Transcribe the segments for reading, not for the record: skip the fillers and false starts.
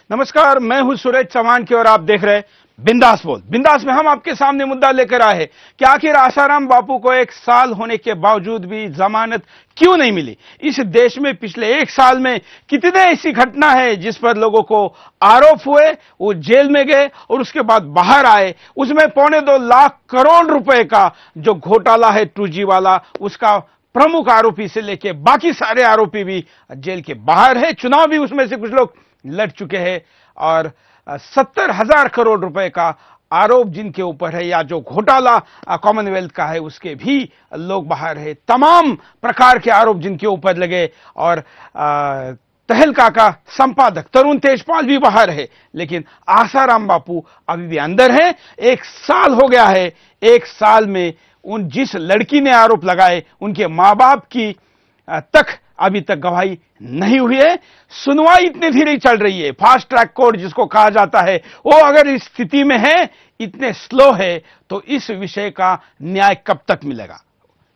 नमस्कार, मैं हूं सुरेश चौहान की और आप देख रहे हैं बिंदास बोल। बिंदास में हम आपके सामने मुद्दा लेकर आए हैं कि आखिर आसाराम बापू को 1 साल होने के बावजूद भी जमानत क्यों नहीं मिली। इस देश में पिछले 1 साल में कितने ऐसी घटना है जिस पर लोगों को आरोप हुए, वो जेल में गए और उसके बाद बाहर आए। उसमें 2.25 लाख करोड़ रुपए का जो घोटाला है 2G वाला, उसका प्रमुख आरोपी से लेके बाकी सारे आरोपी भी जेल के बाहर है। चुनाव भी उसमें से कुछ लोग लड़ चुके हैं और 70,000 करोड़ रुपए का आरोप जिनके ऊपर है, या जो घोटाला कॉमनवेल्थ का है उसके भी लोग बाहर है। तमाम प्रकार के आरोप जिनके ऊपर लगे और तहलका का संपादक तरुण तेजपाल भी बाहर है, लेकिन आसाराम बापू अभी भी अंदर है। 1 साल हो गया है। 1 साल में उन जिस लड़की ने आरोप लगाए उनके मां बाप की तक अभी तक गवाही नहीं हुई है। सुनवाई इतनी धीरे चल रही है। फास्ट ट्रैक कोर्ट जिसको कहा जाता है, वो अगर इस स्थिति में है, इतने स्लो है, तो इस विषय का न्याय कब तक मिलेगा।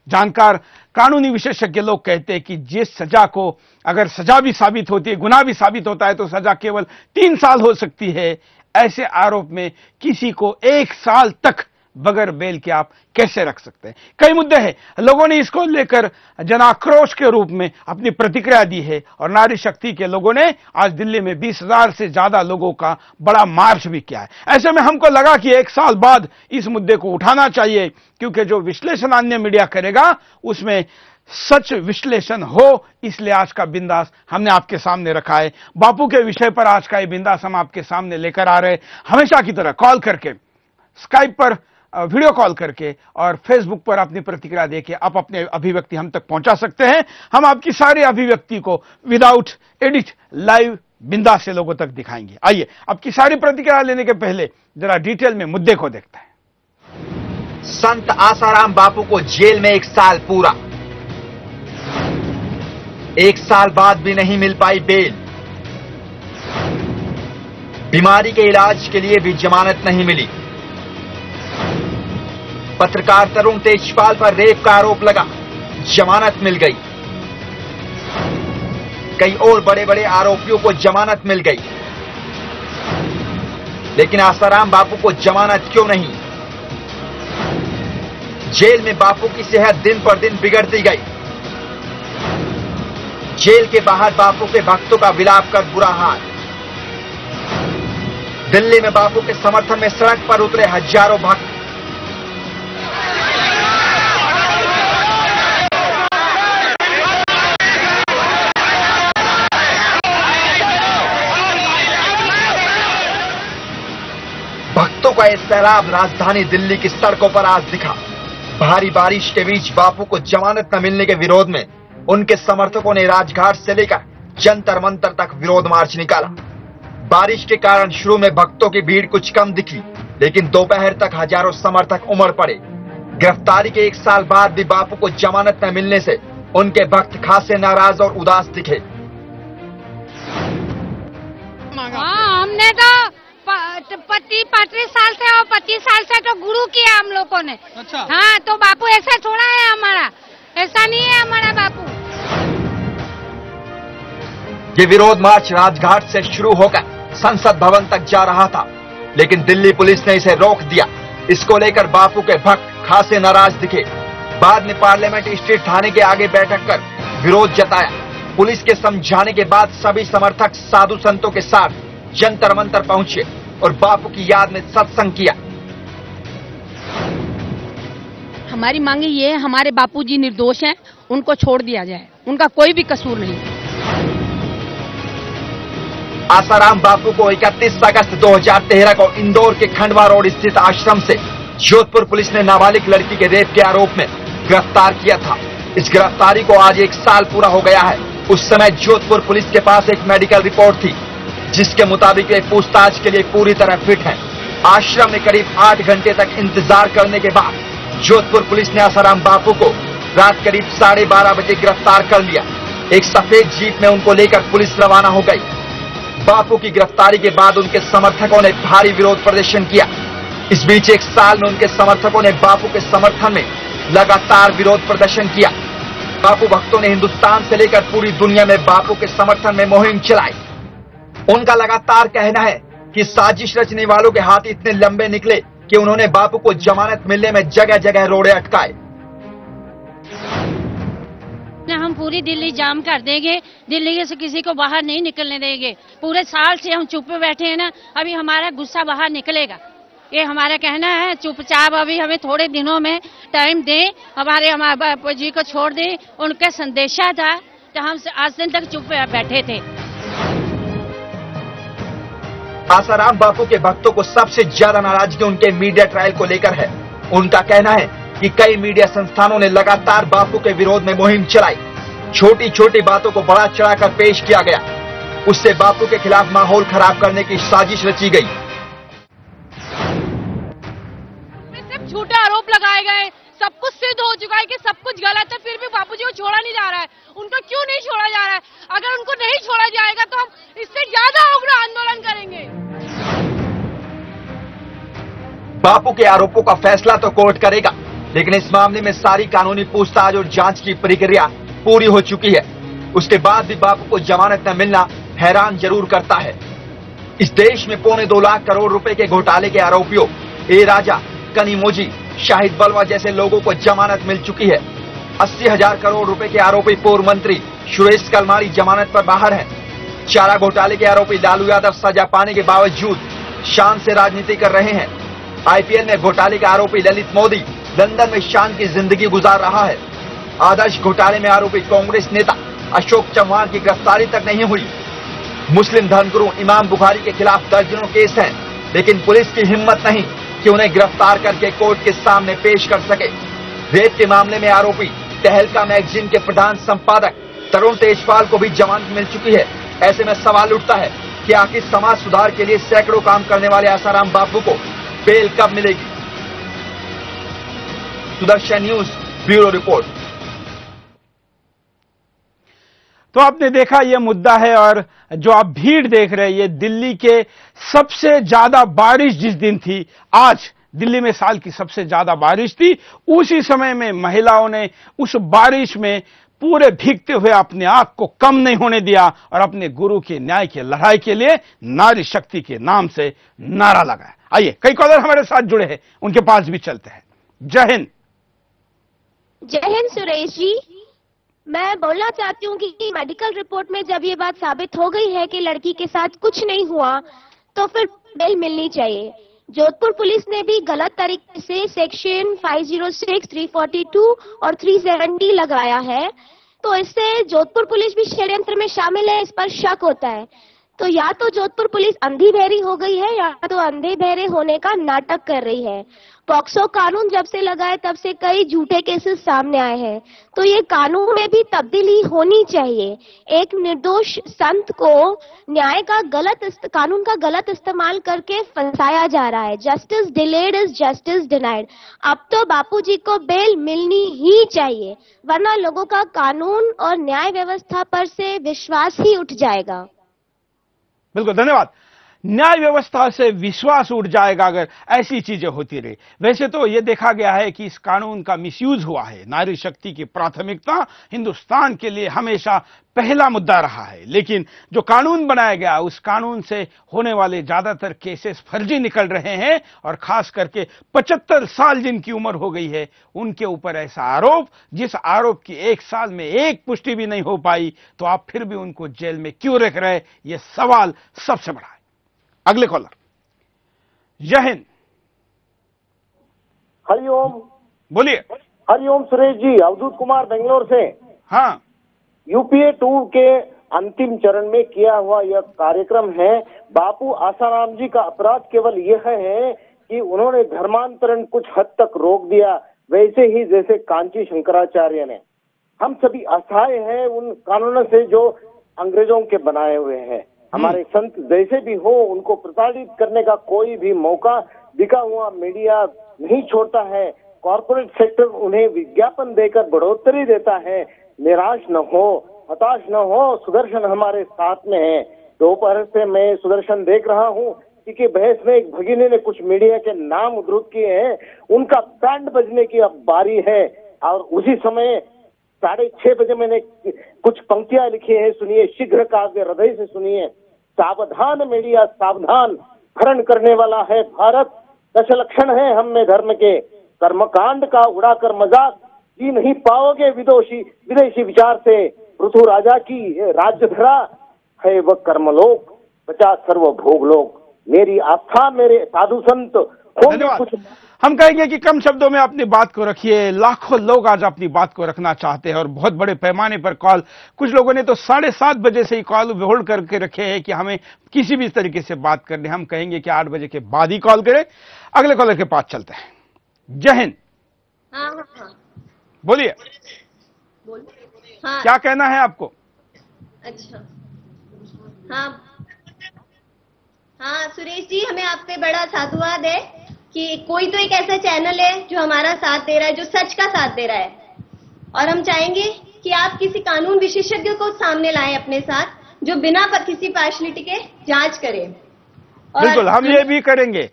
जानकार कानूनी विशेषज्ञ लोग कहते हैं कि जिस सजा को अगर सजा भी साबित होती है, गुनाह भी साबित होता है, तो सजा केवल 3 साल हो सकती है। ऐसे आरोप में किसी को 1 साल तक बगैर बेल के आप कैसे रख सकते हैं। कई मुद्दे हैं। लोगों ने इसको लेकर जनाक्रोश के रूप में अपनी प्रतिक्रिया दी है और नारी शक्ति के लोगों ने आज दिल्ली में 20,000 से ज्यादा लोगों का बड़ा मार्च भी किया है। ऐसे में हमको लगा कि 1 साल बाद इस मुद्दे को उठाना चाहिए, क्योंकि जो विश्लेषण अन्य मीडिया करेगा उसमें सच विश्लेषण हो, इसलिए आज का बिंदास हमने आपके सामने रखा है। बापू के विषय पर आज का ये बिंदास हम आपके सामने लेकर आ रहे हैं। हमेशा की तरह कॉल करके, स्काइप पर वीडियो कॉल करके और फेसबुक पर अपनी प्रतिक्रिया देके आप अपने अभिव्यक्ति हम तक पहुंचा सकते हैं। हम आपकी सारी अभिव्यक्ति को विदाउट एडिट लाइव बिंदास से लोगों तक दिखाएंगे। आइए आपकी सारी प्रतिक्रिया लेने के पहले जरा डिटेल में मुद्दे को देखते हैं। संत आसाराम बापू को जेल में 1 साल पूरा। 1 साल बाद भी नहीं मिल पाई बेल। बीमारी के इलाज के लिए भी जमानत नहीं मिली। पत्रकार तरुण तेजपाल पर रेप का आरोप लगा, जमानत मिल गई। कई और बड़े बड़े आरोपियों को जमानत मिल गई, लेकिन आसाराम बापू को जमानत क्यों नहीं। जेल में बापू की सेहत दिन पर दिन बिगड़ती गई। जेल के बाहर बापू के भक्तों का विलाप कर बुरा हाल। दिल्ली में बापू के समर्थन में सड़क पर उतरे हजारों भक्त। भक्तों का यह सैलाब राजधानी दिल्ली की सड़कों पर आज दिखा। भारी बारिश के बीच बापू को जमानत न मिलने के विरोध में उनके समर्थकों ने राजघाट से लेकर जंतर मंतर तक विरोध मार्च निकाला। बारिश के कारण शुरू में भक्तों की भीड़ कुछ कम दिखी, लेकिन दोपहर तक हजारों समर्थक उमड़ पड़े। गिरफ्तारी के 1 साल बाद भी बापू को जमानत न मिलने से उनके भक्त खासे नाराज और उदास दिखे। हमने तो 25 साल से और 25 साल से तो गुरु किया हम लोगों ने। अच्छा। हाँ, तो बापू ऐसा छोड़ा है हमारा, ऐसा नहीं है हमारा बापू। ये विरोध मार्च राजघाट से शुरू होकर संसद भवन तक जा रहा था, लेकिन दिल्ली पुलिस ने इसे रोक दिया। इसको लेकर बापू के भक्त खासे नाराज दिखे। बाद में पार्लियामेंट स्ट्रीट थाने के आगे बैठक कर विरोध जताया। पुलिस के समझाने के बाद सभी समर्थक साधु संतों के साथ जंतर मंतर पहुंचे और बापू की याद में सत्संग किया। हमारी मांगे ये है, हमारे बापूजी निर्दोष हैं, उनको छोड़ दिया जाए, उनका कोई भी कसूर नहीं। आसाराम बापू को 31 अगस्त 2013 को इंदौर के खंडवा रोड स्थित आश्रम से जोधपुर पुलिस ने नाबालिग लड़की के रेप के आरोप में गिरफ्तार किया था। इस गिरफ्तारी को आज 1 साल पूरा हो गया है। उस समय जोधपुर पुलिस के पास एक मेडिकल रिपोर्ट थी, जिसके मुताबिक वे पूछताछ के लिए पूरी तरह फिट हैं। आश्रम में करीब 8 घंटे तक इंतजार करने के बाद जोधपुर पुलिस ने आसाराम बापू को रात करीब 12:30 बजे गिरफ्तार कर लिया। एक सफेद जीप में उनको लेकर पुलिस रवाना हो गई। बापू की गिरफ्तारी के बाद उनके समर्थकों ने भारी विरोध प्रदर्शन किया। इस बीच 1 साल में उनके समर्थकों ने बापू के समर्थन में लगातार विरोध प्रदर्शन किया। बापू भक्तों ने हिंदुस्तान से लेकर पूरी दुनिया में बापू के समर्थन में मुहिम चलाई। उनका लगातार कहना है कि साजिश रचने वालों के हाथ इतने लंबे निकले कि उन्होंने बापू को जमानत मिलने में जगह जगह रोड़े अटकाए। हम पूरी दिल्ली जाम कर देंगे, दिल्ली से किसी को बाहर नहीं निकलने देंगे। पूरे साल से हम चुप बैठे हैं ना, अभी हमारा गुस्सा बाहर निकलेगा। ये हमारा कहना है, चुपचाप अभी हमें थोड़े दिनों में टाइम दें, हमारे बापू जी को छोड़ दें। उनका संदेशा था तो हम आज दिन तक चुप बैठे थे। आसाराम बापू के भक्तों को सबसे ज्यादा नाराजगी उनके मीडिया ट्रायल को लेकर है। उनका कहना है कि कई मीडिया संस्थानों ने लगातार बापू के विरोध में मुहिम चलाई। छोटी छोटी बातों को बड़ा चढ़ाकर पेश किया गया, उससे बापू के खिलाफ माहौल खराब करने की साजिश रची गई। सिर्फ झूठे आरोप लगाए गए, सब कुछ सिद्ध हो चुका है कि सब कुछ गलत है, फिर भी बापूजी को छोड़ा नहीं जा रहा है। उनको क्यों नहीं छोड़ा जा रहा है? अगर उनको नहीं छोड़ा जाएगा तो हम इससे ज्यादा उग्र आंदोलन करेंगे। बापू के आरोपों का फैसला तो कोर्ट करेगा, लेकिन इस मामले में सारी कानूनी पूछताछ और जांच की प्रक्रिया पूरी हो चुकी है। उसके बाद भी बापू को जमानत न मिलना हैरान जरूर करता है। इस देश में 2.25 लाख करोड़ रुपए के घोटाले के आरोपियों ए राजा, कनिमोझी, शाहिद बलवा जैसे लोगों को जमानत मिल चुकी है। 80,000 करोड़ रुपए के आरोपी पूर्व मंत्री सुरेश कलमारी जमानत पर बाहर हैं। चारा घोटाले के आरोपी लालू यादव सजा पाने के बावजूद शान से राजनीति कर रहे हैं। आईपीएल में घोटाले का आरोपी ललित मोदी लंदन में शान की जिंदगी गुजार रहा है। आदर्श घोटाले में आरोपी कांग्रेस नेता अशोक चव्हाण की गिरफ्तारी तक नहीं हुई। मुस्लिम धर्मगुरु इमाम बुखारी के खिलाफ दर्जनों केस हैं, लेकिन पुलिस की हिम्मत नहीं कि उन्हें गिरफ्तार करके कोर्ट के सामने पेश कर सके। रेप के मामले में आरोपी तहलका मैगजीन के प्रधान संपादक तरुण तेजपाल को भी जमानत मिल चुकी है। ऐसे में सवाल उठता है कि आखिर समाज सुधार के लिए सैकड़ों काम करने वाले आसाराम बापू को बेल कब मिलेगी? Sudarshan news bureau report. तो आपने देखा यह मुद्दा है, और जो आप भीड़ देख रहे हैं, ये दिल्ली के सबसे ज्यादा बारिश जिस दिन थी, आज दिल्ली में साल की सबसे ज्यादा बारिश थी, उसी समय में महिलाओं ने उस बारिश में पूरे भीगते हुए अपने आंख को कम नहीं होने दिया और अपने गुरु के न्याय की लड़ाई के लिए नारी शक्ति के नाम से नारा लगाया। आइए, कई कॉलर हमारे साथ जुड़े हैं, उनके पास भी चलते हैं। जय हिंद। जय हिंद सुरेश जी। मैं बोलना चाहती हूँ कि मेडिकल रिपोर्ट में जब ये बात साबित हो गई है कि लड़की के साथ कुछ नहीं हुआ, तो फिर बेल मिलनी चाहिए। जोधपुर पुलिस ने भी गलत तरीके से सेक्शन 506, 342 और 370 लगाया है, तो इससे जोधपुर पुलिस भी षड्यंत्र में शामिल है, इस पर शक होता है। तो या तो जोधपुर पुलिस अंधी बहरी हो गई है या तो अंधे बहरे होने का नाटक कर रही है। पॉक्सो कानून जब से लगा है तब से कई झूठे केसेस सामने आए हैं, तो ये कानून में भी तब्दीली होनी चाहिए। एक निर्दोष संत को न्याय का कानून का गलत इस्तेमाल करके फंसाया जा रहा है। Justice delayed is justice denied. अब तो बापूजी को बेल मिलनी ही चाहिए, वरना लोगों का कानून और न्याय व्यवस्था पर से विश्वास ही उठ जाएगा। बिल्कुल, धन्यवाद। न्याय व्यवस्था से विश्वास उठ जाएगा अगर ऐसी चीजें होती रही। वैसे तो यह देखा गया है कि इस कानून का मिसयूज हुआ है। नारी शक्ति की प्राथमिकता हिंदुस्तान के लिए हमेशा पहला मुद्दा रहा है, लेकिन जो कानून बनाया गया उस कानून से होने वाले ज्यादातर केसेस फर्जी निकल रहे हैं, और खास करके 75 साल जिनकी उम्र हो गई है उनके ऊपर ऐसा आरोप, जिस आरोप की 1 साल में एक पुष्टि भी नहीं हो पाई, तो आप फिर भी उनको जेल में क्यों रख रहे? यह सवाल सबसे बड़ा है। अगले कॉलर। जय हिंद। हरिओम। बोलिए। हरिओम सुरेश जी, अवधूत कुमार बेंगलोर से। हाँ, यूपीए 2 के अंतिम चरण में किया हुआ यह कार्यक्रम है। बापू आसाराम जी का अपराध केवल यह है कि उन्होंने धर्मांतरण कुछ हद तक रोक दिया, वैसे ही जैसे कांची शंकराचार्य ने। हम सभी असहाय हैं उन कानूनों से जो अंग्रेजों के बनाए हुए हैं। हमारे संत जैसे भी हो, उनको प्रताड़ित करने का कोई भी मौका बिका हुआ मीडिया नहीं छोड़ता है। कॉर्पोरेट सेक्टर उन्हें विज्ञापन देकर बढ़ोतरी देता है। निराश न हो, हताश न हो, सुदर्शन हमारे साथ में है। दोपहर से मैं सुदर्शन देख रहा हूँ, क्योंकि बहस में एक भगिनी ने कुछ मीडिया के नाम उद्धृत किए हैं, उनका बैंड बजने की अब बारी है। और उसी समय 6:30 बजे मैंने कुछ पंक्तियां लिखी है, सुनिए। शीघ्र काव्य हृदय से सुनिए। सावधान मीडिया सावधान, हरण करने वाला है भारत। दशलक्षण है हम में धर्म के, कर्मकांड का उड़ाकर मजाक, जी नहीं पाओगे विदेशी विचार से। पृथु राजा की राज्य धरा है वह कर्मलोक, बचा सर्वभोग लोक। मेरी आस्था मेरे साधु संत होंगे कुछ। हम कहेंगे कि कम शब्दों में अपनी बात को रखिए। लाखों लोग आज अपनी बात को रखना चाहते हैं और बहुत बड़े पैमाने पर कॉल, कुछ लोगों ने तो 7:30 बजे से ही कॉल होल्ड करके रखे हैं कि हमें किसी भी तरीके से बात करनी। हम कहेंगे कि 8 बजे के बाद ही कॉल करें। अगले कॉलर के पास चलते हैं। जय हिंद। बोलिए। हाँ। क्या कहना है आपको? अच्छा, हाँ सुरेश जी, हमें आप पे बड़ा साधुवाद है कि कोई तो एक ऐसा चैनल है जो हमारा साथ दे रहा है, जो सच का साथ दे रहा है। और हम चाहेंगे कि आप किसी कानून विशेषज्ञ को सामने लाएं अपने साथ, जो बिना किसी पार्शलिटी के जांच करे। बिल्कुल, हम ये भी करेंगे।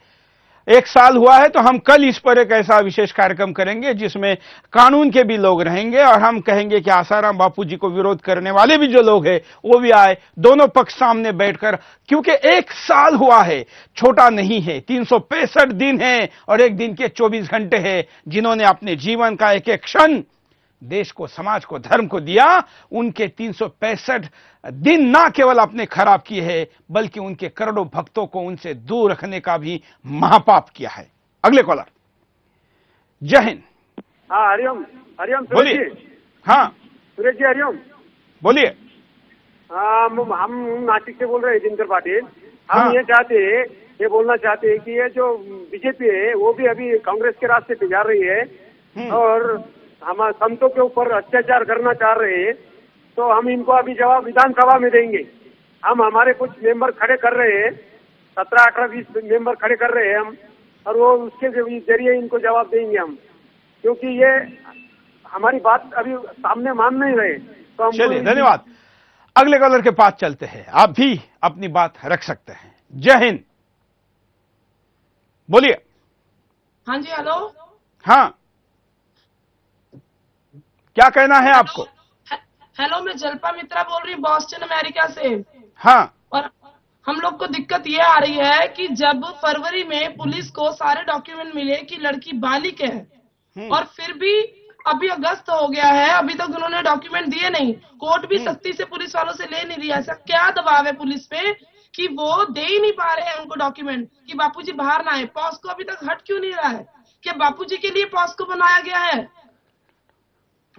1 साल हुआ है तो हम कल इस पर एक ऐसा विशेष कार्यक्रम करेंगे जिसमें कानून के भी लोग रहेंगे और हम कहेंगे कि आसाराम बापू जी को विरोध करने वाले भी जो लोग हैं वो भी आए, दोनों पक्ष सामने बैठकर, क्योंकि 1 साल हुआ है, छोटा नहीं है। 365 दिन है और एक दिन के 24 घंटे हैं, जिन्होंने अपने जीवन का एक एक क्षण देश को, समाज को, धर्म को दिया। उनके 365 दिन ना केवल अपने खराब किए हैं, बल्कि उनके करोड़ों भक्तों को उनसे दूर रखने का भी महापाप किया है। अगले कॉलर। जय हिंद। हाँ, हरिओम। हरिओम बोलिए। हाँ सुरेश जी, हरिओम। बोलिए। हम नासिक से बोल रहे हैं, दिनकर पाटिल। हम हाँ। ये बोलना चाहते हैं कि ये जो बीजेपी है वो भी अभी कांग्रेस के रास्ते पे जा रही है और हम संतों के ऊपर अत्याचार करना चाह रहे हैं। तो हम इनको अभी जवाब विधानसभा में देंगे। हम हमारे कुछ मेंबर खड़े कर रहे हैं, 17, 18, 20 मेंबर खड़े कर रहे हैं हम, और वो उसके जरिए इनको जवाब देंगे हम, क्योंकि ये हमारी बात अभी सामने मान नहीं रहे। तो हम चलिए, धन्यवाद। अगले कॉलर के पास चलते हैं। आप भी अपनी बात रख सकते हैं। जय हिंद। बोलिए। हाँ जी, हेलो। हाँ, क्या कहना है आपको? हेलो, मैं जल्पा मित्रा बोल रही हूँ, बॉस्टन अमेरिका से। हाँ। और हम लोग को दिक्कत ये आ रही है कि जब फरवरी में पुलिस को सारे डॉक्यूमेंट मिले कि लड़की बालिग है और फिर भी अभी अगस्त हो गया है, अभी तक उन्होंने डॉक्यूमेंट दिए नहीं। कोर्ट भी सख्ती से पुलिस वालों से ले नहीं रही है। ऐसा क्या दबाव है पुलिस पे कि वो दे ही नहीं पा रहे हैं उनको डॉक्यूमेंट कि बापूजी बाहर ना आए? पॉस्को अभी तक हट क्यों नहीं रहा है? क्या बापूजी के लिए पॉस्को बनाया गया है?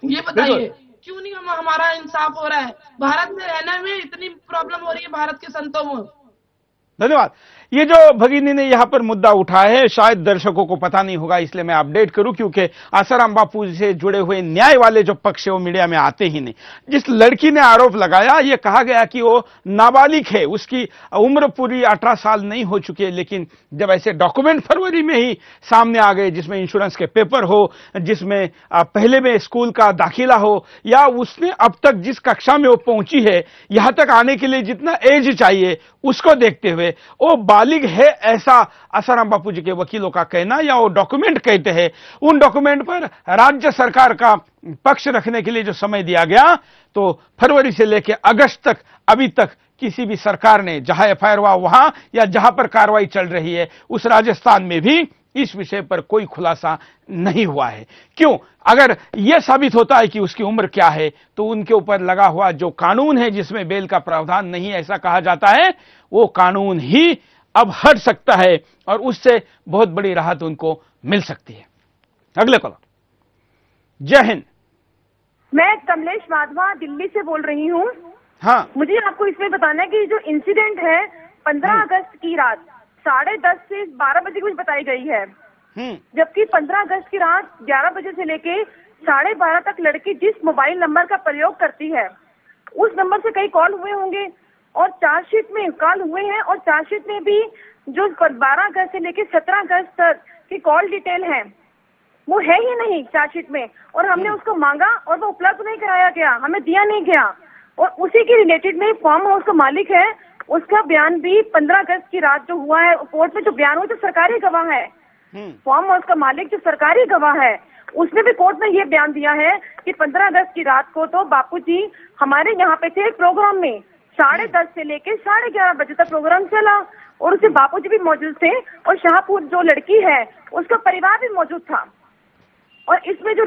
ये बताइए, क्यों नहीं हमारा इंसाफ हो रहा है? भारत में रहने में इतनी प्रॉब्लम हो रही है भारत के संतों में। धन्यवाद। ये जो भगिनी ने यहां पर मुद्दा उठाया है, शायद दर्शकों को पता नहीं होगा, इसलिए मैं अपडेट करूं, क्योंकि आसाराम बापू से जुड़े हुए न्याय वाले जो पक्ष है वो मीडिया में आते ही नहीं। जिस लड़की ने आरोप लगाया, ये कहा गया कि वो नाबालिग है, उसकी उम्र पूरी 18 साल नहीं हो चुकी है, लेकिन जब ऐसे डॉक्यूमेंट फरवरी में ही सामने आ गए, जिसमें इंश्योरेंस के पेपर हो, जिसमें पहले में स्कूल का दाखिला हो, या उसने अब तक जिस कक्षा में वो पहुंची है, यहां तक आने के लिए जितना एज चाहिए उसको देखते हुए वो बालिग है, ऐसा आसाराम बापू जी के वकीलों का कहना, या वो डॉक्यूमेंट कहते हैं। उन डॉक्यूमेंट पर राज्य सरकार का पक्ष रखने के लिए जो समय दिया गया, तो फरवरी से लेकर अगस्त तक अभी तक किसी भी सरकार ने, जहां एफआईआर हुआ वहां या जहां पर कार्रवाई चल रही है उस राजस्थान में भी इस विषय पर कोई खुलासा नहीं हुआ है। क्यों? अगर यह साबित होता है कि उसकी उम्र क्या है, तो उनके ऊपर लगा हुआ जो कानून है जिसमें बेल का प्रावधान नहीं ऐसा कहा जाता है, वो कानून ही अब हट सकता है और उससे बहुत बड़ी राहत उनको मिल सकती है। अगले कॉलर। जय हिंद। मैं कमलेश माधवा दिल्ली से बोल रही हूँ। हाँ, मुझे आपको इसमें बताना है कि जो इंसिडेंट है 15 अगस्त की रात 10:30 से 12 बजे कुछ बताई गई है, जबकि 15 अगस्त की रात 11 बजे से लेके 12:30 तक लड़की जिस मोबाइल नंबर का प्रयोग करती है उस नंबर से कई कॉल हुए होंगे और चार्जशीट में कॉल हुए हैं, और चार्जशीट में भी जो 12 अगस्त से लेके 17 अगस्त तक की कॉल डिटेल है वो है ही नहीं चार्जशीट में, और हमने उसको मांगा और वो उपलब्ध नहीं कराया गया, हमें दिया नहीं गया। और उसी के रिलेटेड में फार्म हाउस का मालिक है, उसका बयान भी 15 अगस्त की रात जो हुआ है कोर्ट में जो बयान हुआ, जो सरकारी गवाह है, फार्म हाउस का मालिक जो सरकारी गवाह है, उसने भी कोर्ट में ये बयान दिया है कि 15 अगस्त की रात को तो बापूजी हमारे यहाँ पे थे एक प्रोग्राम में, 10:30 से लेके 11:30 बजे तक प्रोग्राम चला और उसके बापूजी भी मौजूद थे और शाहपुर जो लड़की है उसका परिवार भी मौजूद था। और इसमें जो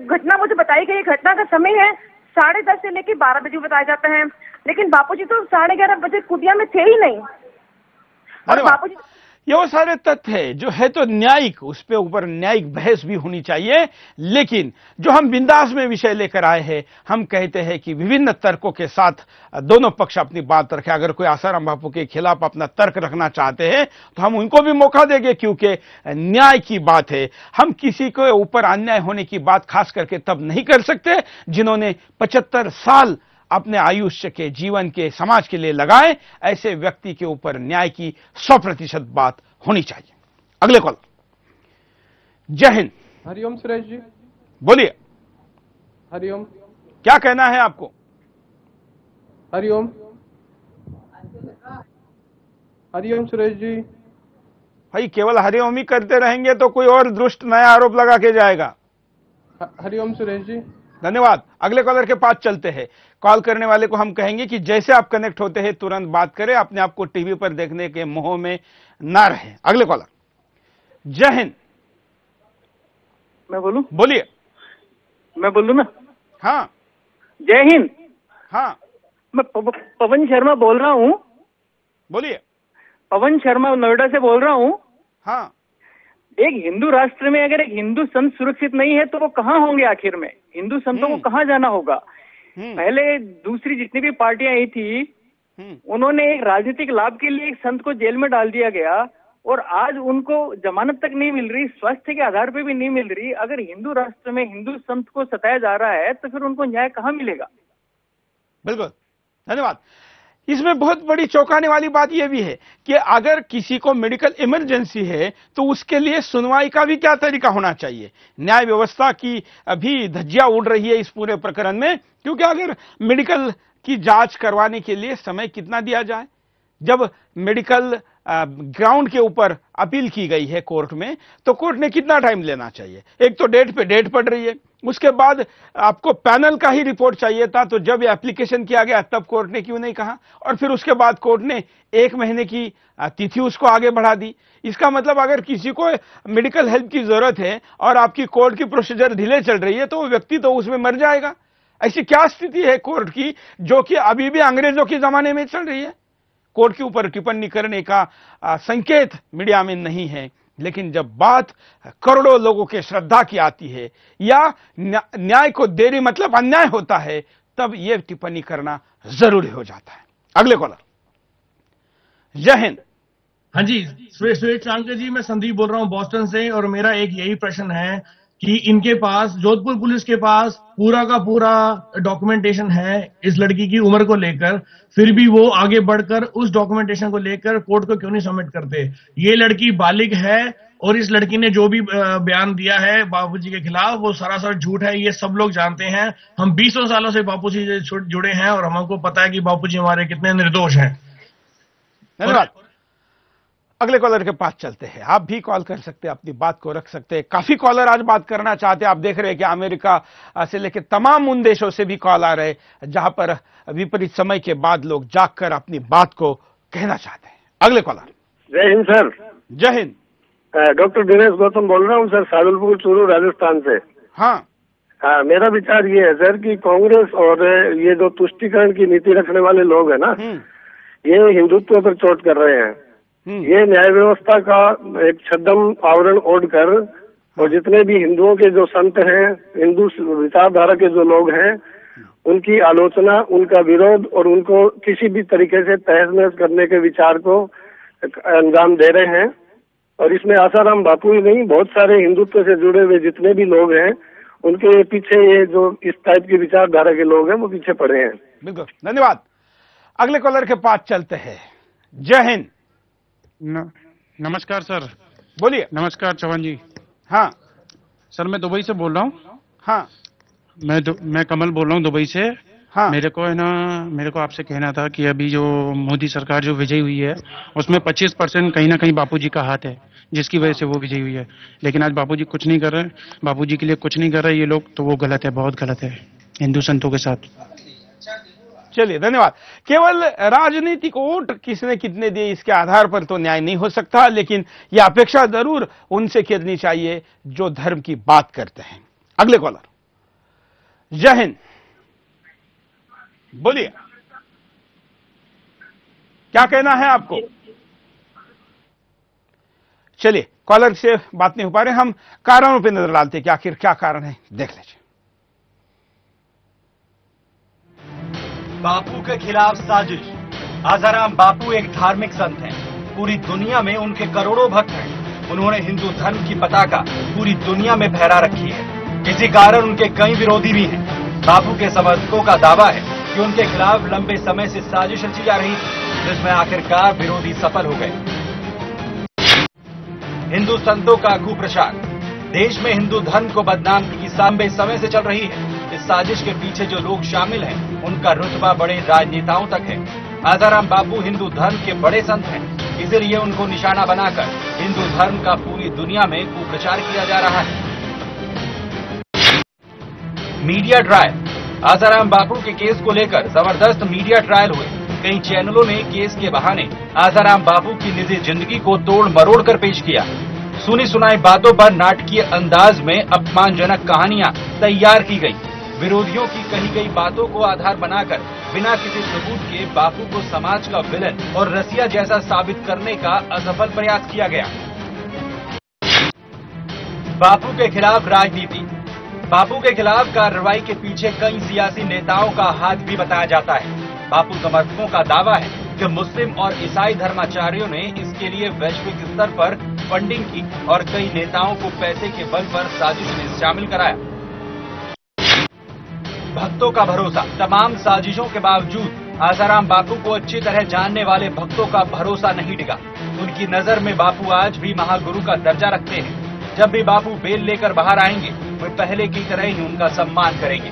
घटना मुझे बताई गई, घटना का समय है 10:30 से लेके 12 बजे बताया जाता है, लेकिन बापूजी तो 11:30 बजे कुटिया में थे ही नहीं। और बापूजी ये वो सारे तथ्य है जो है तो न्यायिक, उस पे ऊपर न्यायिक बहस भी होनी चाहिए। लेकिन जो हम बिंदास में विषय लेकर आए हैं, हम कहते हैं कि विभिन्न तर्कों के साथ दोनों पक्ष अपनी बात रखें। अगर कोई आसाराम बापू के खिलाफ अपना तर्क रखना चाहते हैं तो हम उनको भी मौका देंगे, क्योंकि न्याय की बात है। हम किसी के ऊपर अन्याय होने की बात खास करके तब नहीं कर सकते जिन्होंने 75 साल अपने आयुष्य के, जीवन के, समाज के लिए लगाए। ऐसे व्यक्ति के ऊपर न्याय की 100% बात होनी चाहिए। अगले कॉल। जय हिंद। हरिओम सुरेश जी। बोलिए। हरिओम। क्या कहना है आपको? हरिओम। हरिओम सुरेश जी। भाई केवल हरिओम ही करते रहेंगे तो कोई और दुष्ट नया आरोप लगा के जाएगा। हरिओम सुरेश जी। धन्यवाद। अगले कॉलर के पास चलते हैं। कॉल करने वाले को हम कहेंगे कि जैसे आप कनेक्ट होते हैं तुरंत बात करें, अपने आप को टीवी पर देखने के मोह में ना रहें। अगले कॉलर। जय हिंद। मैं बोलूं? बोलिए। मैं बोलूं ना? हाँ। जय हिंद। हाँ। मैं पवन शर्मा बोल रहा हूँ। बोलिए। पवन शर्मा नोएडा से बोल रहा हूँ। हाँ। एक हिंदू राष्ट्र में अगर एक हिंदू संत सुरक्षित नहीं है तो वो कहाँ होंगे आखिर में? हिंदू संतों को कहाँ जाना होगा? पहले दूसरी जितनी भी पार्टियां आई थी उन्होंने एक राजनीतिक लाभ के लिए एक संत को जेल में डाल दिया गया और आज उनको जमानत तक नहीं मिल रही, स्वास्थ्य के आधार पे भी नहीं मिल रही। अगर हिंदू राष्ट्र में हिंदू संत को सताया जा रहा है तो फिर उनको न्याय कहाँ मिलेगा? बिल्कुल, धन्यवाद। इसमें बहुत बड़ी चौंकाने वाली बात यह भी है कि अगर किसी को मेडिकल इमरजेंसी है तो उसके लिए सुनवाई का भी क्या तरीका होना चाहिए। न्याय व्यवस्था की अभी धज्जियां उड़ रही है इस पूरे प्रकरण में, क्योंकि अगर मेडिकल की जांच करवाने के लिए समय कितना दिया जाए, जब मेडिकल ग्राउंड के ऊपर अपील की गई है कोर्ट में तो कोर्ट ने कितना टाइम लेना चाहिए। एक तो डेट पे डेट पड़ रही है, उसके बाद आपको पैनल का ही रिपोर्ट चाहिए था, तो जब एप्लीकेशन किया गया तब कोर्ट ने क्यों नहीं कहा, और फिर उसके बाद कोर्ट ने 1 महीने की तिथि उसको आगे बढ़ा दी। इसका मतलब अगर किसी को मेडिकल हेल्प की जरूरत है और आपकी कोर्ट की प्रोसीजर डिले चल रही है तो वो व्यक्ति तो उसमें मर जाएगा। ऐसी क्या स्थिति है कोर्ट की जो कि अभी भी अंग्रेजों के जमाने में चल रही है। कोर्ट के ऊपर टिप्पणी करने का संकेत मीडिया में नहीं है, लेकिन जब बात करोड़ों लोगों के श्रद्धा की आती है या न्याय को देरी मतलब अन्याय होता है, तब यह टिप्पणी करना जरूरी हो जाता है। अगले कॉलर। जय हिंद। हाँ जी, सुरेश चांकर जी, मैं संदीप बोल रहा हूं बॉस्टन से, और मेरा एक यही प्रश्न है कि इनके पास, जोधपुर पुलिस के पास पूरा का पूरा डॉक्यूमेंटेशन है इस लड़की की उम्र को लेकर, फिर भी वो आगे बढ़कर उस डॉक्यूमेंटेशन को लेकर कोर्ट को क्यों नहीं सबमिट करते? ये लड़की बालिग है और इस लड़की ने जो भी बयान दिया है बापूजी के खिलाफ वो सरासर झूठ है, ये सब लोग जानते हैं। हम 20 सालों से बापूजी से जुड़े हैं और हमको पता है कि बापूजी हमारे कितने निर्दोष हैं। धन्यवाद। अगले कॉलर के पास चलते हैं। आप भी कॉल कर सकते हैं, अपनी बात को रख सकते हैं। काफी कॉलर आज बात करना चाहते हैं। आप देख रहे हैं कि अमेरिका से लेकर तमाम उन देशों से भी कॉल आ रहे हैं जहां पर विपरीत समय के बाद लोग जागकर अपनी बात को कहना चाहते हैं। अगले कॉलर। जय हिंद सर। जय हिंद। डॉक्टर दिनेश गौतम बोल रहा हूँ सर, सादुलपुर चूरू राजस्थान से। हाँ, मेरा विचार ये है सर कि कांग्रेस और ये जो तुष्टीकरण की नीति रखने वाले लोग हैं ना, ये हिंदुत्व पर चोट कर रहे हैं। ये न्याय व्यवस्था का एक छद्म आवरण ओढ़कर और जितने भी हिंदुओं के जो संत हैं, हिंदू विचारधारा के जो लोग हैं, उनकी आलोचना, उनका विरोध और उनको किसी भी तरीके से तहस नहस करने के विचार को अंजाम दे रहे हैं। और इसमें आसाराम बापू ही नहीं, बहुत सारे हिंदुत्व से जुड़े हुए जितने भी लोग हैं उनके पीछे ये जो इस टाइप की विचारधारा के लोग हैं वो पीछे पड़े हैं। बिल्कुल, धन्यवाद। अगले कॉलर के पास चलते हैं। जय हिंद। नमस्कार सर। बोलिए। नमस्कार चौहान जी। हाँ सर, मैं दुबई से बोल रहा हूँ। हाँ, मैं कमल बोल रहा हूँ दुबई से। हाँ, मेरे को आपसे कहना था कि अभी जो मोदी सरकार जो विजयी हुई है उसमें 25% कहीं ना कहीं बापूजी का हाथ है, जिसकी वजह से वो विजयी हुई है। लेकिन आज बापूजी कुछ नहीं कर रहे, बापूजी के लिए कुछ नहीं कर रहे ये लोग, तो वो गलत है, बहुत गलत है हिंदू संतों के साथ। चलिए, धन्यवाद। केवल राजनीतिक वोट किसने कितने दिए इसके आधार पर तो न्याय नहीं हो सकता, लेकिन यह अपेक्षा जरूर उनसे करनी चाहिए जो धर्म की बात करते हैं। अगले कॉलर, जय हिंद, बोलिए, क्या कहना है आपको? चलिए, कॉलर से बात नहीं हो पा रहे, हम कारणों पर नजर डालते हैं कि आखिर क्या कारण है, देख लीजिए। बापू के खिलाफ साजिश। आसाराम बापू एक धार्मिक संत हैं। पूरी दुनिया में उनके करोड़ों भक्त हैं। उन्होंने हिंदू धर्म की पताका पूरी दुनिया में फहरा रखी है। इसी कारण उनके कई विरोधी भी हैं। बापू के समर्थकों का दावा है कि उनके खिलाफ लंबे समय से साजिश रची जा रही थी, जिसमें आखिरकार विरोधी सफल हो गए। हिंदू संतों का कुप्रचार। देश में हिंदू धर्म को बदनाम की लंबे समय से चल रही है। इस साजिश के पीछे जो लोग शामिल हैं, उनका रुतबा बड़े राजनेताओं तक है। आसाराम बापू हिंदू धर्म के बड़े संत हैं, इसलिए उनको निशाना बनाकर हिंदू धर्म का पूरी दुनिया में कुप्रचार किया जा रहा है। Media trial. आसाराम बापू के केस को लेकर जबरदस्त मीडिया ट्रायल हुए। कई चैनलों ने केस के बहाने आसाराम बापू की निजी जिंदगी को तोड़ मरोड़ कर पेश किया। सुनी सुनाई बातों पर नाटकीय अंदाज में अपमानजनक कहानियां तैयार की गई। विरोधियों की कही गई बातों को आधार बनाकर बिना किसी सबूत के बापू को समाज का विलन और रसिया जैसा साबित करने का असफल प्रयास किया गया। बापू के खिलाफ राजनीति। बापू के खिलाफ कार्रवाई के पीछे कई सियासी नेताओं का हाथ भी बताया जाता है। बापू समर्थकों का दावा है कि मुस्लिम और ईसाई धर्माचार्यों ने इसके लिए वैश्विक स्तर पर फंडिंग की और कई नेताओं को पैसे के बल पर साजिश में शामिल कराया। भक्तों का भरोसा। तमाम साजिशों के बावजूद आसाराम बापू को अच्छी तरह जानने वाले भक्तों का भरोसा नहीं डिगा। उनकी नजर में बापू आज भी महागुरु का दर्जा रखते हैं। जब भी बापू बेल लेकर बाहर आएंगे, वे पहले की तरह ही उनका सम्मान करेंगे।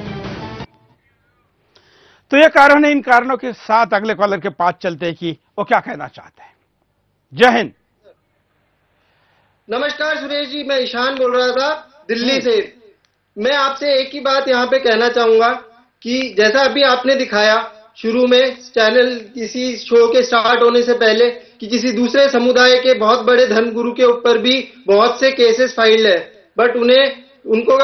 तो यह कारण है। इन कारणों के साथ अगले कॉलर के पास चलते हैं कि वो क्या कहना चाहते हैं। जय हिंद। नमस्कार सुरेश जी, मैं ईशान बोल रहा था दिल्ली से। मैं आपसे एक ही बात यहाँ पे कहना चाहूंगा कि जैसा अभी आपने दिखाया शुरू में चैनल किसी शो के स्टार्ट होने से पहले कि किसी दूसरे समुदाय के बहुत बड़े धर्मगुरु के ऊपर भी बहुत से केसेस फाइल है, बट उनको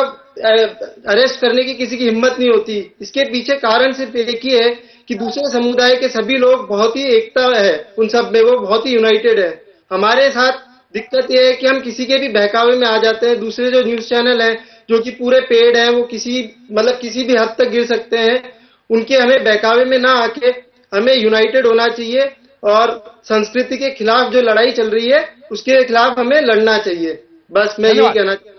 अरेस्ट करने की किसी की हिम्मत नहीं होती। इसके पीछे कारण सिर्फ एक ही है कि दूसरे समुदाय के सभी लोग बहुत ही एकता है, उन सब में वो बहुत ही यूनाइटेड है। हमारे साथ दिक्कत यह है कि हम किसी के भी बहकावे में आ जाते हैं। दूसरे जो न्यूज चैनल है जो कि पूरे पेड हैं, वो किसी भी हद तक गिर सकते हैं। उनके हमें बहकावे में ना आके हमें यूनाइटेड होना चाहिए और संस्कृति के खिलाफ जो लड़ाई चल रही है उसके खिलाफ हमें लड़ना चाहिए। बस मैं यही कहना चाहता हूं।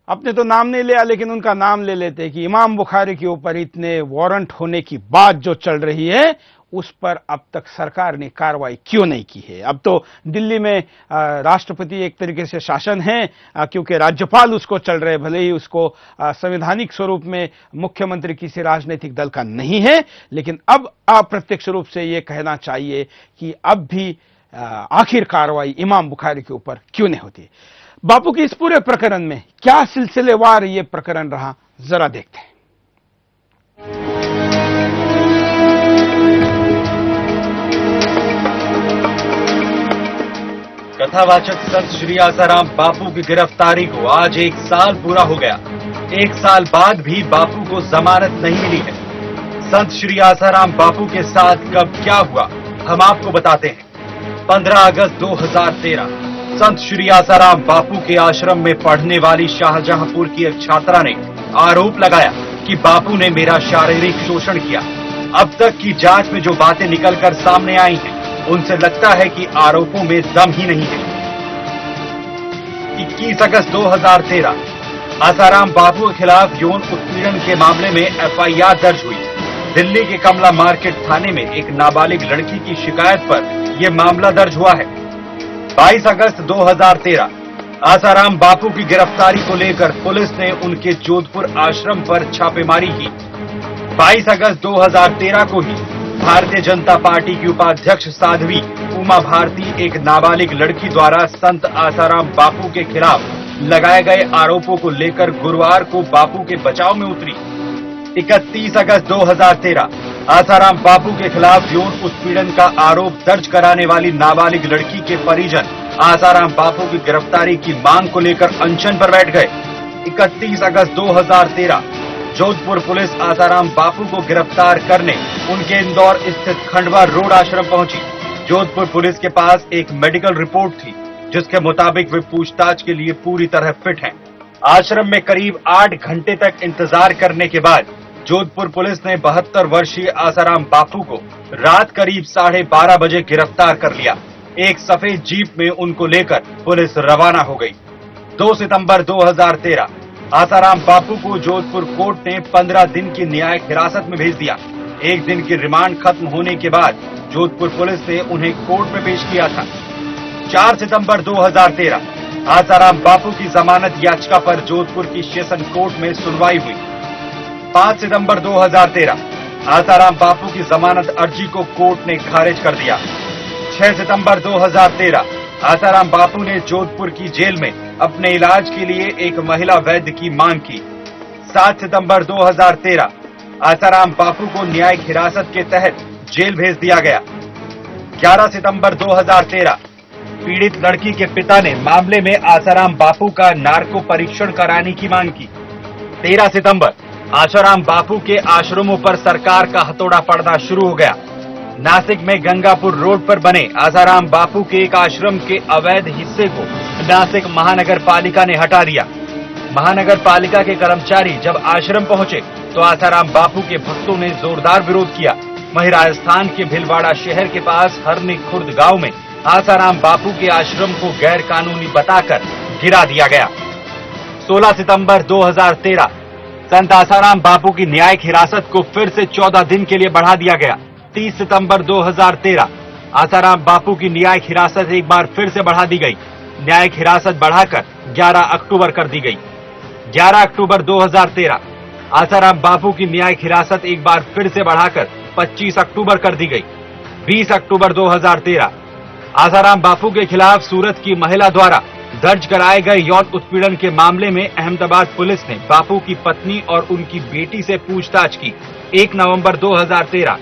आपने तो नाम नहीं लिया, लेकिन उनका नाम ले लेते कि इमाम बुखारी के ऊपर इतने वारंट होने की बात जो चल रही है, उस पर अब तक सरकार ने कार्रवाई क्यों नहीं की है। अब तो दिल्ली में राष्ट्रपति एक तरीके से शासन है, क्योंकि राज्यपाल उसको चल रहे, भले ही उसको संवैधानिक स्वरूप में मुख्यमंत्री किसी राजनीतिक दल का नहीं है, लेकिन अब अप्रत्यक्ष रूप से ये कहना चाहिए कि अब भी आखिर कार्रवाई इमाम बुखारी के ऊपर क्यों नहीं होती। बापू के इस पूरे प्रकरण में क्या सिलसिलेवार ये प्रकरण रहा, जरा देखते हैं। कथावाचक संत श्री आसाराम बापू की गिरफ्तारी को आज 1 साल पूरा हो गया। 1 साल बाद भी बापू को जमानत नहीं मिली है। संत श्री आसाराम बापू के साथ कब क्या हुआ, हम आपको बताते हैं। 15 अगस्त 2013 संत श्री आसाराम बापू के आश्रम में पढ़ने वाली शाहजहांपुर की एक छात्रा ने आरोप लगाया कि बापू ने मेरा शारीरिक शोषण किया। अब तक की जांच में जो बातें निकलकर सामने आई हैं, उनसे लगता है कि आरोपों में दम ही नहीं है। 21 अगस्त 2013 आसाराम बापू के खिलाफ यौन उत्पीड़न के मामले में एफआईआर दर्ज हुई। दिल्ली के कमला मार्केट थाने में एक नाबालिग लड़की की शिकायत पर यह मामला दर्ज हुआ है। 22 अगस्त 2013 आसाराम बापू की गिरफ्तारी को लेकर पुलिस ने उनके जोधपुर आश्रम पर छापेमारी की। 22 अगस्त 2013 को ही भारतीय जनता पार्टी की उपाध्यक्ष साध्वी उमा भारती एक नाबालिग लड़की द्वारा संत आसाराम बापू के खिलाफ लगाए गए आरोपों को लेकर गुरुवार को बापू के बचाव में उतरी। 31 अगस्त 2013 आसाराम बापू के खिलाफ यौन उत्पीड़न का आरोप दर्ज कराने वाली नाबालिग लड़की के परिजन आसाराम बापू की गिरफ्तारी की मांग को लेकर अनशन पर बैठ गए। 31 अगस्त 2013 जोधपुर पुलिस आसाराम बापू को गिरफ्तार करने उनके इंदौर स्थित खंडवा रोड आश्रम पहुंची। जोधपुर पुलिस के पास एक मेडिकल रिपोर्ट थी जिसके मुताबिक वे पूछताछ के लिए पूरी तरह फिट हैं। आश्रम में करीब 8 घंटे तक इंतजार करने के बाद जोधपुर पुलिस ने 72 वर्षीय आसाराम बापू को रात करीब 12:30 बजे गिरफ्तार कर लिया। एक सफेद जीप में उनको लेकर पुलिस रवाना हो गई। 2 सितंबर 2013 आसाराम बापू को जोधपुर कोर्ट ने 15 दिन की न्यायिक हिरासत में भेज दिया। एक दिन की रिमांड खत्म होने के बाद जोधपुर पुलिस ने उन्हें कोर्ट में पेश किया था। 4 सितंबर 2013 आसाराम बापू की जमानत याचिका पर जोधपुर की सेशन कोर्ट में सुनवाई हुई। 5 सितंबर 2013 आसाराम बापू की जमानत अर्जी को कोर्ट ने खारिज कर दिया। 6 सितंबर 2013 आसाराम बापू ने जोधपुर की जेल में अपने इलाज के लिए एक महिला वैद्य की मांग की। 7 सितंबर 2013 आसाराम बापू को न्यायिक हिरासत के तहत जेल भेज दिया गया। 11 सितंबर 2013 पीड़ित लड़की के पिता ने मामले में आसाराम बापू का नार्को परीक्षण कराने की मांग की। 13 सितंबर आसाराम बापू के आश्रमों पर सरकार का हथौड़ा पड़ना शुरू हो गया। नासिक में गंगापुर रोड पर बने आसाराम बापू के एक आश्रम के अवैध हिस्से को नासिक महानगर पालिका ने हटा दिया। महानगर पालिका के कर्मचारी जब आश्रम पहुंचे तो आसाराम बापू के भक्तों ने जोरदार विरोध किया। वहीं राजस्थान के भिलवाड़ा शहर के पास हरनी खुर्द गांव में आसाराम बापू के आश्रम को गैर कानूनी बताकर गिरा दिया गया। 16 सितंबर 2013 संत आसाराम बापू की न्यायिक हिरासत को फिर से 14 दिन के लिए बढ़ा दिया गया। 30 सितंबर 2013 आसाराम बापू की न्यायिक हिरासत एक बार फिर से बढ़ा दी गई। न्यायिक हिरासत बढ़ाकर 11 अक्टूबर कर दी गई। 11 अक्टूबर 2013 आसाराम बापू की न्यायिक हिरासत एक बार फिर से बढ़ाकर 25 अक्टूबर कर दी गई। 20 अक्टूबर 2013 आसाराम बापू के खिलाफ सूरत की महिला द्वारा दर्ज कराए गए यौन उत्पीड़न के मामले में अहमदाबाद पुलिस ने बापू की पत्नी और उनकी बेटी से पूछताछ की। 1 नवंबर 2013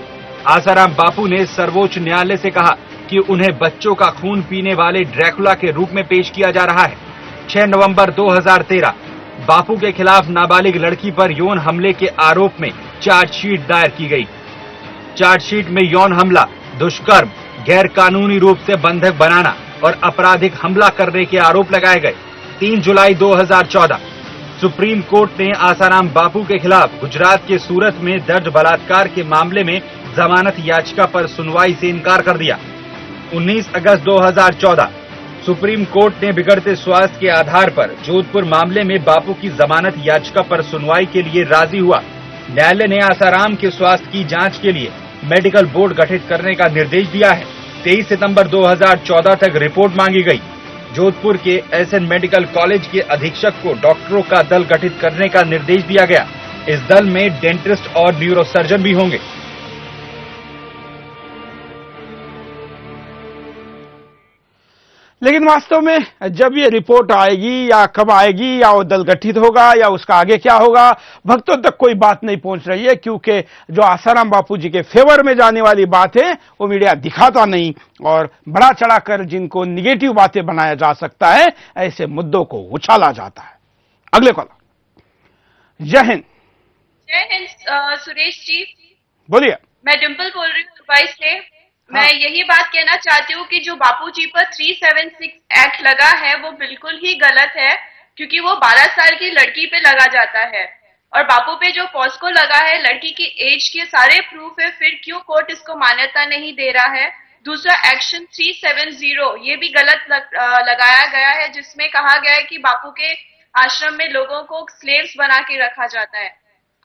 आसाराम बापू ने सर्वोच्च न्यायालय से कहा कि उन्हें बच्चों का खून पीने वाले ड्रैकुला के रूप में पेश किया जा रहा है। 6 नवंबर 2013 बापू के खिलाफ नाबालिग लड़की पर यौन हमले के आरोप में चार्जशीट दायर की गई। चार्जशीट में यौन हमला, दुष्कर्म, गैर कानूनी रूप से बंधक बनाना और आपराधिक हमला करने के आरोप लगाए गए। 3 जुलाई 2014 सुप्रीम कोर्ट ने आसाराम बापू के खिलाफ गुजरात के सूरत में दर्ज बलात्कार के मामले में जमानत याचिका पर सुनवाई से इनकार कर दिया। 19 अगस्त 2014 सुप्रीम कोर्ट ने बिगड़ते स्वास्थ्य के आधार पर जोधपुर मामले में बापू की जमानत याचिका पर सुनवाई के लिए राजी हुआ। न्यायालय ने आसाराम के स्वास्थ्य की जांच के लिए मेडिकल बोर्ड गठित करने का निर्देश दिया है। 23 सितंबर 2014 तक रिपोर्ट मांगी गई। जोधपुर के एसएन मेडिकल कॉलेज के अधीक्षक को डॉक्टरों का दल गठित करने का निर्देश दिया गया। इस दल में डेंटिस्ट और न्यूरोसर्जन भी होंगे। लेकिन वास्तव में जब ये रिपोर्ट आएगी या कब आएगी या वो दल गठित होगा या उसका आगे क्या होगा, भक्तों तक कोई बात नहीं पहुंच रही है, क्योंकि जो आसाराम बापू जी के फेवर में जाने वाली बात है वो मीडिया दिखाता नहीं और बड़ा चढ़ाकर जिनको निगेटिव बातें बनाया जा सकता है ऐसे मुद्दों को उछाला जाता है। अगले कॉलर। जय हिंद। जय हिंद सुरेश जी। बोलिए। मैं डिम्पल बोल रही हूँ दुबई से। मैं यही बात कहना चाहती हूँ कि जो बापू जी पर 376 एक्ट लगा है वो बिल्कुल ही गलत है, क्योंकि वो 12 साल की लड़की पे लगा जाता है और बापू पे जो पॉस्को लगा है लड़की की एज के सारे प्रूफ है, फिर क्यों कोर्ट इसको मान्यता नहीं दे रहा है। दूसरा एक्शन 370 ये भी गलत लगाया गया है, जिसमें कहा गया है कि बापू के आश्रम में लोगों को स्लेव्स बना के रखा जाता है।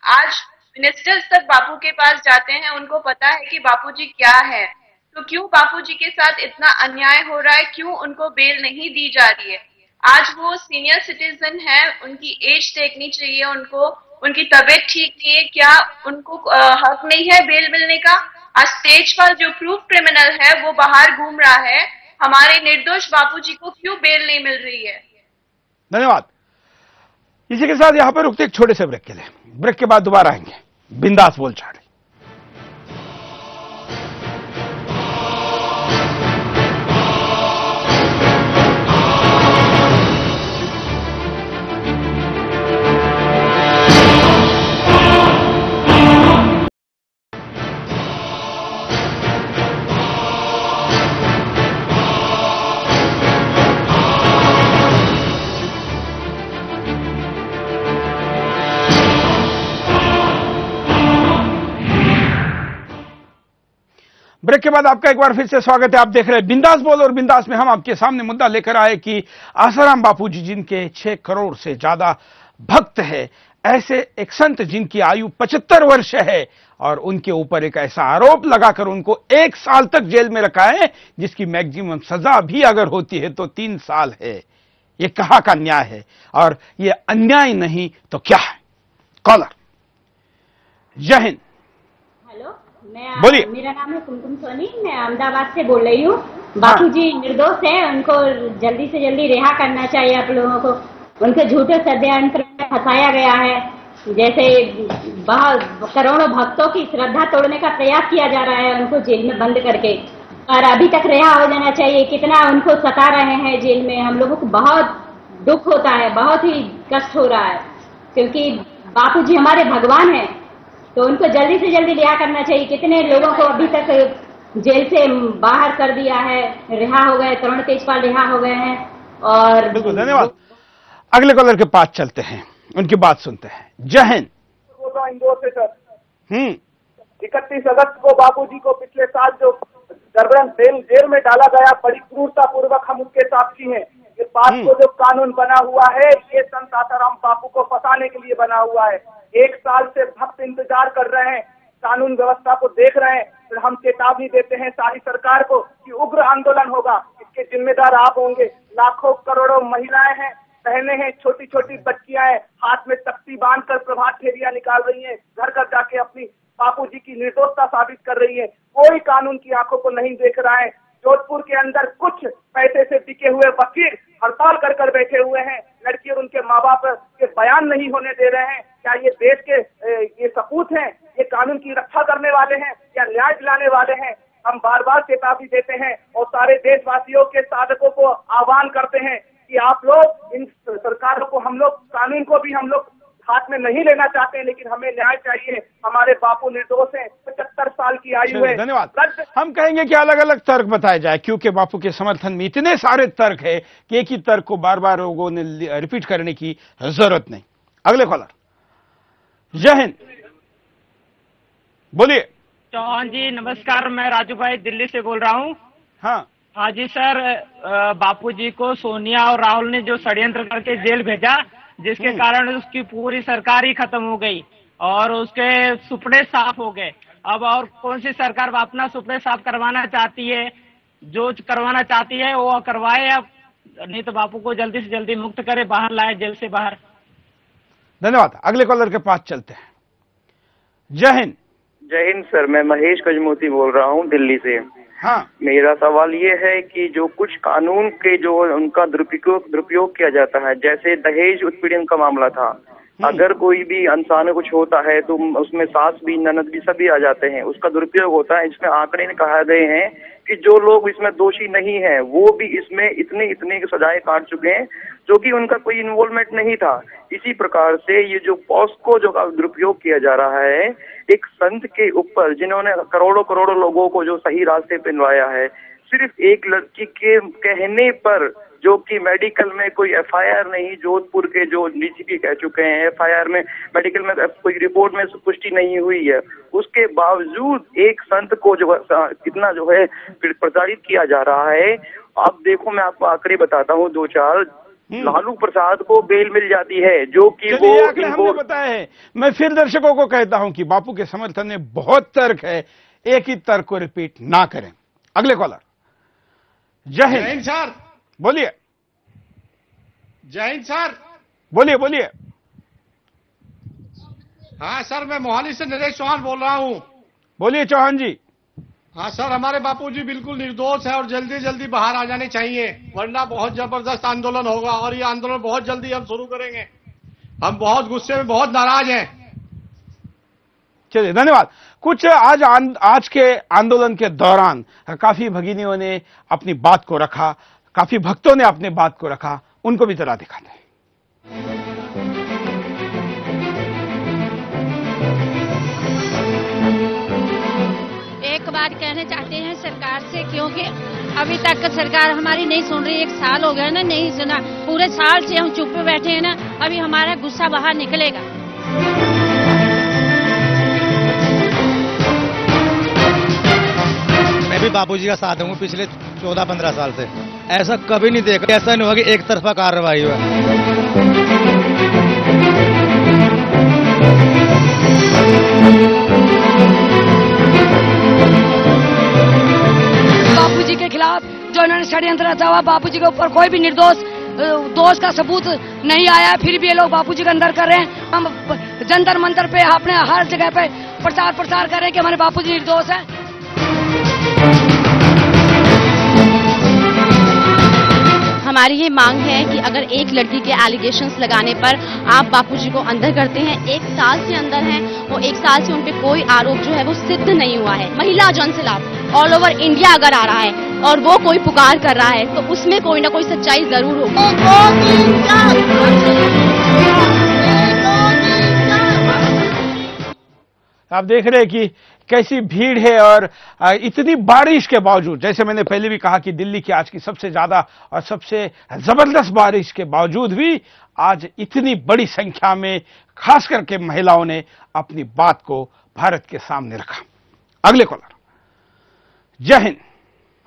आज मिनिस्टर्स तक बापू के पास जाते हैं, उनको पता है कि बापू जी क्या है, तो क्यों बापू जी के साथ इतना अन्याय हो रहा है, क्यों उनको बेल नहीं दी जा रही है। आज वो सीनियर सिटीजन है, उनकी एज देखनी चाहिए उनको, उनकी तबीयत ठीक नहीं है, क्या उनको हक नहीं है बेल मिलने का। आज स्टेज पर जो प्रूफ क्रिमिनल है वो बाहर घूम रहा है, हमारे निर्दोष बापू जी को क्यों बेल नहीं मिल रही है। धन्यवाद। इसी के साथ यहाँ पर रुकते एक छोटे से ब्रेक के लिए, ब्रेक के बाद दोबारा आएंगे। बिंदास बोल चाहे। ब्रेक के बाद आपका एक बार फिर से स्वागत है। आप देख रहे हैं बिंदास बोल, और बिंदास में हम आपके सामने मुद्दा लेकर आए कि आसाराम बापूजी जिनके 6 करोड़ से ज्यादा भक्त है, ऐसे एक संत जिनकी आयु 75 वर्ष है, और उनके ऊपर एक ऐसा आरोप लगाकर उनको 1 साल तक जेल में रखा है, जिसकी मैक्सिमम सजा भी अगर होती है तो 3 साल है। ये कहां का न्याय है, और ये अन्याय नहीं तो क्या है? कॉलर, जय हिंद। बोलिए। मेरा नाम है कुमकुम सोनी, मैं अहमदाबाद से बोल रही हूँ। बापूजी निर्दोष है, उनको जल्दी से जल्दी रिहा करना चाहिए आप लोगों को। उनके झूठे षड्यंत्र में फंसाया गया है, जैसे बहुत करोड़ों भक्तों की श्रद्धा तोड़ने का प्रयास किया जा रहा है उनको जेल में बंद करके, और अभी तक रिहा हो जाना चाहिए। कितना उनको सता रहे हैं जेल में, हम लोगों को बहुत दुख होता है, बहुत ही कष्ट हो रहा है, क्योंकि बापूजी हमारे भगवान है, तो उनको जल्दी से जल्दी रिहा करना चाहिए। कितने लोगों को अभी तक जेल से बाहर कर दिया है, रिहा हो गए, करुण तेजपाल रिहा हो गए हैं। और बिल्कुल, धन्यवाद। अगले कॉलर के पास चलते हैं, उनकी बात सुनते हैं। जय हिंद। इंदौर से सर। 31 अगस्त को बापूजी को पिछले साल जो जबरन जेल में डाला गया, बड़ी क्रूरता पूर्वक हम उसके साक्षी हैं। ये पास को जो कानून बना हुआ है, ये संत आसाराम बापू को फंसाने के लिए बना हुआ है। 1 साल से भक्त इंतजार कर रहे हैं, कानून व्यवस्था को देख रहे हैं। फिर हम चेतावनी देते हैं सारी सरकार को कि उग्र आंदोलन होगा, इसके जिम्मेदार आप होंगे। लाखों करोड़ों महिलाएं हैं, बहनें हैं, छोटी छोटी बच्चियां हैं, हाथ में तख्ती बांधकर प्रभात फेरियां निकाल रही हैं, घर घर जाके अपनी बापूजी की निर्दोषता साबित कर रही है। कोई कानून की आंखों को नहीं देख रहा है। जोधपुर के अंदर कुछ पैसे से बिके हुए वकील हड़ताल कर बैठे हुए हैं, लड़की और उनके माँ बाप के बयान नहीं होने दे रहे हैं। क्या ये देश के ये सपूत हैं? ये कानून की रक्षा करने वाले हैं या न्याय दिलाने वाले हैं? हम बार बार चेतावनी देते हैं और सारे देशवासियों के साधकों को आह्वान करते हैं कि आप लोग इन सरकारों को, हम लोग कानून को भी हम लोग हाथ में नहीं लेना चाहते हैं, लेकिन हमें न्याय चाहिए। हमारे बापू निर्दोष हैं, 75 साल की आयु है। धन्यवाद। हम कहेंगे कि अलग अलग तर्क बताए जाए, क्योंकि बापू के समर्थन में इतने सारे तर्क है कि एक ही तर्क को बार बार लोगों ने रिपीट करने की जरूरत नहीं। अगले कॉलर, जय हिंद। बोलिए। चौहान जी नमस्कार, मैं राजू भाई दिल्ली से बोल रहा हूँ। हाँ जी सर, बापूजी को सोनिया और राहुल ने जो षड्यंत्र करके जेल भेजा, जिसके कारण उसकी पूरी सरकार ही खत्म हो गई और उसके सुपने साफ हो गए। अब और कौन सी सरकार अपना सुपने साफ करवाना चाहती है? जो करवाना चाहती है वो करवाए, अब नहीं तो बापू को जल्दी से जल्दी मुक्त करे, बाहर लाए जेल से बाहर। धन्यवाद। अगले कॉलर के पास चलते हैं। जय हिंद। जय हिंद सर, मैं महेश कजमोती बोल रहा हूँ दिल्ली से। हाँ, मेरा सवाल ये है कि जो कुछ कानून के जो उनका दुरुपयोग किया जाता है, जैसे दहेज उत्पीड़न का मामला था, अगर कोई भी इंसान कुछ होता है तो उसमें सास भी ननद भी सभी आ जाते हैं, उसका दुरुपयोग होता है। इसमें आंकड़े कहा गए हैं कि जो लोग इसमें दोषी नहीं हैं वो भी इसमें इतने सजाएं काट चुके हैं जो कि उनका कोई इन्वॉल्वमेंट नहीं था। इसी प्रकार से ये जो पॉस्को जो दुरुपयोग किया जा रहा है एक संत के ऊपर, जिन्होंने करोड़ों लोगों को जो सही रास्ते पे लाया है, सिर्फ एक लड़की के कहने पर, जो कि मेडिकल में कोई एफआईआर नहीं, जोधपुर के जो डीसीपी कह चुके हैं एफआईआर में, मेडिकल में कोई रिपोर्ट में पुष्टि नहीं हुई है, उसके बावजूद एक संत को जो कितना जो है प्रताड़ित किया जा रहा है। अब देखो मैं आपको आंकड़े बताता हूँ 2-4। लालू प्रसाद को बेल मिल जाती है, जो कि वो हमने बताया है। मैं फिर दर्शकों को कहता हूं कि बापू के समर्थन में बहुत तर्क है, एक ही तर्क को रिपीट ना करें। अगले कॉलर, जय हिंद सर। बोलिए। जय हिंद सर। बोलिए। हाँ सर, मैं मोहाली से नरेश चौहान बोल रहा हूँ। बोलिए चौहान जी। हाँ सर, हमारे बापूजी बिल्कुल निर्दोष है और जल्दी बाहर आ जाने चाहिए, वरना बहुत जबरदस्त आंदोलन होगा और ये आंदोलन बहुत जल्दी हम शुरू करेंगे। हम बहुत गुस्से में, बहुत नाराज हैं। चलिए, धन्यवाद। कुछ आज के आंदोलन के दौरान काफी भगिनियों ने अपनी बात को रखा, काफी भक्तों ने अपनी बात को रखा, उनको भी जरा दिखाते हैं। एक बात कहना चाहते हैं सरकार से, क्योंकि अभी तक सरकार हमारी नहीं सुन रही। 1 साल हो गया ना, नहीं सुना। पूरे साल से हम चुप पे बैठे हैं ना, अभी हमारा गुस्सा बाहर निकलेगा। मैं भी बापूजी का साथ हूँ पिछले 14-15 साल से। ऐसा कभी नहीं देखा, ऐसा नहीं हुआ कि एक तरफा कार्रवाई हुआ। बापूजी के खिलाफ जो इन्होंने षड्यंत्र रचा हुआ, बापूजी के ऊपर कोई भी निर्दोष दोष का सबूत नहीं आया है, फिर भी ये लोग बापूजी का अंदर कर रहे हैं। हम जंतर मंतर पे अपने हर जगह पे प्रचार कर रहे हैं कि हमारे बापूजी निर्दोष हैं। हमारी ये मांग है कि अगर एक लड़की के एलिगेशंस लगाने पर आप बापूजी को अंदर करते हैं, 1 साल से अंदर हैं, वो 1 साल से उन पे कोई आरोप जो है वो सिद्ध नहीं हुआ है। महिला जनसलाप ऑल ओवर इंडिया अगर आ रहा है और वो कोई पुकार कर रहा है तो उसमें कोई ना कोई सच्चाई जरूर होगी। आप देख रहे हैं कि कैसी भीड़ है और इतनी बारिश के बावजूद, जैसे मैंने पहले भी कहा कि दिल्ली की आज की सबसे ज्यादा और सबसे जबरदस्त बारिश के बावजूद भी आज इतनी बड़ी संख्या में खास करके महिलाओं ने अपनी बात को भारत के सामने रखा। अगले कॉलर। जय हिंद।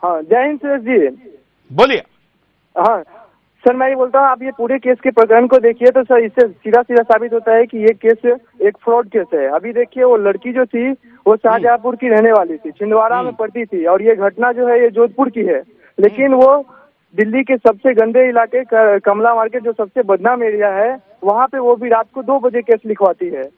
हाँ, जय हिंद सुरेश जी। बोलिए। हाँ सर, मैं ये बोलता हूँ, आप ये पूरे केस के प्रकरण को देखिए तो सर इससे सीधा साबित होता है कि ये केस एक फ्रॉड केस है। अभी देखिए, वो लड़की जो थी वो शाहजहांपुर की रहने वाली थी, छिंदवाड़ा में पड़ती थी, और ये घटना जो है ये जोधपुर की है। लेकिन वो दिल्ली के सबसे गंदे इलाके कमला मार्केट, जो सबसे बदनाम एरिया है, वहाँ पे वो भी रात को 2 बजे केस लिखवाती है।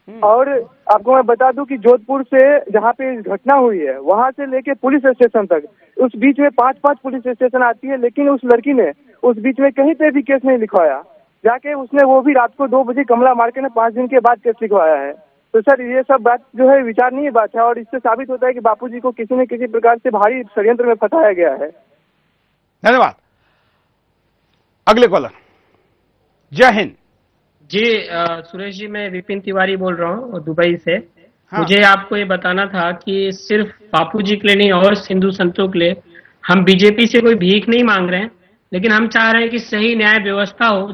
और आपको मैं बता दूं कि जोधपुर से जहाँ पे घटना हुई है वहां से लेके पुलिस स्टेशन तक, उस बीच में 5-5 पुलिस स्टेशन आती है, लेकिन उस लड़की ने उस बीच में कहीं पे भी केस नहीं लिखवाया। जाके उसने वो भी रात को 2 बजे कमला मार्केट में 5 दिन के बाद केस लिखवाया है। तो सर ये सब बात जो है विचारणीय बात है, और इससे साबित होता है कि बापूजी को किसी न किसी प्रकार से भारी षड्यंत्र में फंसाया गया है। धन्यवाद। अगले कॉलर। जय हिंद जी। सुरेश जी, मैं विपिन तिवारी बोल रहा हूँ दुबई से। हाँ। मुझे आपको ये बताना था कि सिर्फ बापूजी के लिए नहीं और हिंदू संतों के लिए हम बीजेपी से कोई भीख नहीं मांग रहे हैं, लेकिन हम चाह रहे हैं कि सही न्याय व्यवस्था हो।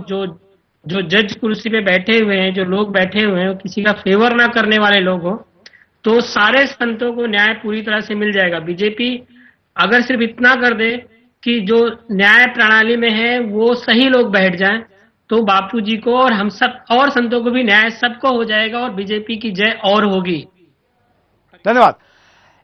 जो जज कुर्सी पे बैठे हुए हैं, जो लोग बैठे हुए हैं, किसी का फेवर ना करने वाले लोग हो, तो सारे संतों को न्याय पूरी तरह से मिल जाएगा। बीजेपी अगर सिर्फ इतना कर दे कि जो न्याय प्रणाली में है वो सही लोग बैठ जाएं, तो बापूजी को और हम सब और संतों को भी न्याय सबको हो जाएगा और बीजेपी की जय और होगी। धन्यवाद।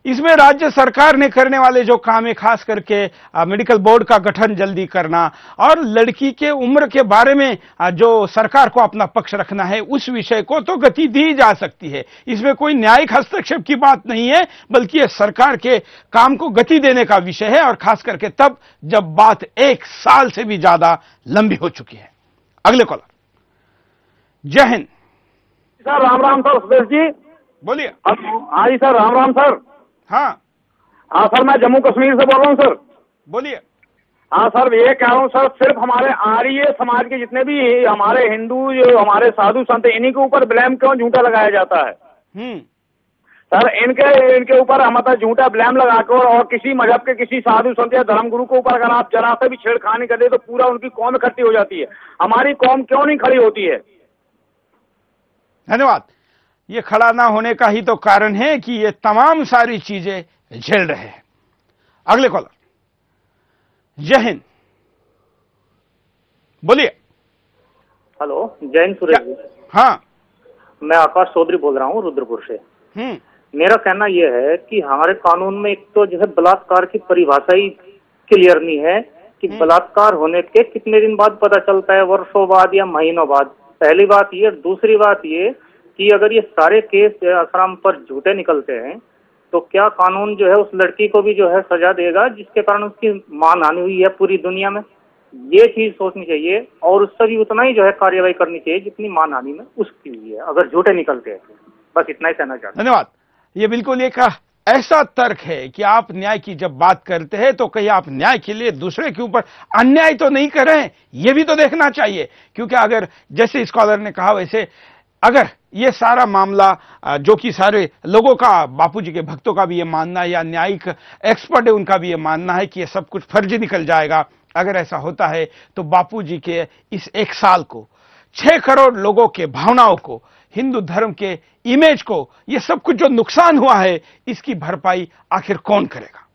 इसमें राज्य सरकार ने करने वाले जो काम है, खास करके मेडिकल बोर्ड का गठन जल्दी करना और लड़की के उम्र के बारे में जो सरकार को अपना पक्ष रखना है, उस विषय को तो गति दी जा सकती है। इसमें कोई न्यायिक हस्तक्षेप की बात नहीं है, बल्कि यह सरकार के काम को गति देने का विषय है, और खास करके तब जब बात 1 साल से भी ज्यादा लंबी हो चुकी है। अगले कॉलर। जय हिंद सर। राम राम सर। सुरेश जी बोलिए। हाँ जी सर, राम राम सर। हाँ हाँ सर, मैं जम्मू कश्मीर से बोल रहा हूँ सर। बोलिए। हाँ सर, ये कह रहा हूँ सर, सिर्फ हमारे आर्य समाज के जितने भी हमारे हिंदू, जो हमारे साधु संत, इन्हीं के ऊपर ब्लेम क्यों झूठा लगाया जाता है? सर इनके ऊपर मतलब झूठा ब्लेम लगाकर और किसी मजहब के किसी साधु संत या धर्मगुरु के ऊपर अगर आप जरा से भी छेड़खानी कर दे तो पूरा उनकी कौम इकट्ठी हो जाती है। हमारी कौम क्यों नहीं खड़ी होती है? धन्यवाद। ये खड़ा ना होने का ही तो कारण है कि ये तमाम सारी चीजें झेल रहे हैं। अगले कॉलर। जय हिंद। बोलिए। हेलो, जय हिंद सुरेश जी। हाँ, मैं आकाश चौधरी बोल रहा हूँ रुद्रपुर से। मेरा कहना यह है कि हमारे कानून में एक तो जो है बलात्कार की परिभाषा ही क्लियर नहीं है कि बलात्कार होने के कितने दिन बाद पता चलता है, वर्षों बाद या महीनों बाद। पहली बात ये। दूसरी बात ये कि अगर ये सारे केस आसाराम पर झूठे निकलते हैं तो क्या कानून जो है उस लड़की को भी जो है सजा देगा जिसके कारण उसकी मानहानि हुई है पूरी दुनिया में? ये चीज सोचनी चाहिए, और उससे भी उतना ही जो है कार्रवाई करनी चाहिए जितनी मानहानि में उसकी हुई है, अगर झूठे निकलते हैं। बस इतना ही कहना चाहता हूं। धन्यवाद। ये बिल्कुल एक ऐसा तर्क है कि आप न्याय की जब बात करते हैं तो कहीं आप न्याय के लिए दूसरे के ऊपर अन्याय तो नहीं कर रहे हैं, ये भी तो देखना चाहिए। क्योंकि अगर जैसे स्कॉलर ने कहा वैसे अगर ये सारा मामला जो कि सारे लोगों का, बापूजी के भक्तों का भी ये मानना है या न्यायिक एक्सपर्ट है उनका भी ये मानना है कि ये सब कुछ फर्जी निकल जाएगा, अगर ऐसा होता है तो बापूजी के इस एक साल को, 6 करोड़ लोगों के भावनाओं को, हिंदू धर्म के इमेज को, ये सब कुछ जो नुकसान हुआ है इसकी भरपाई आखिर कौन करेगा?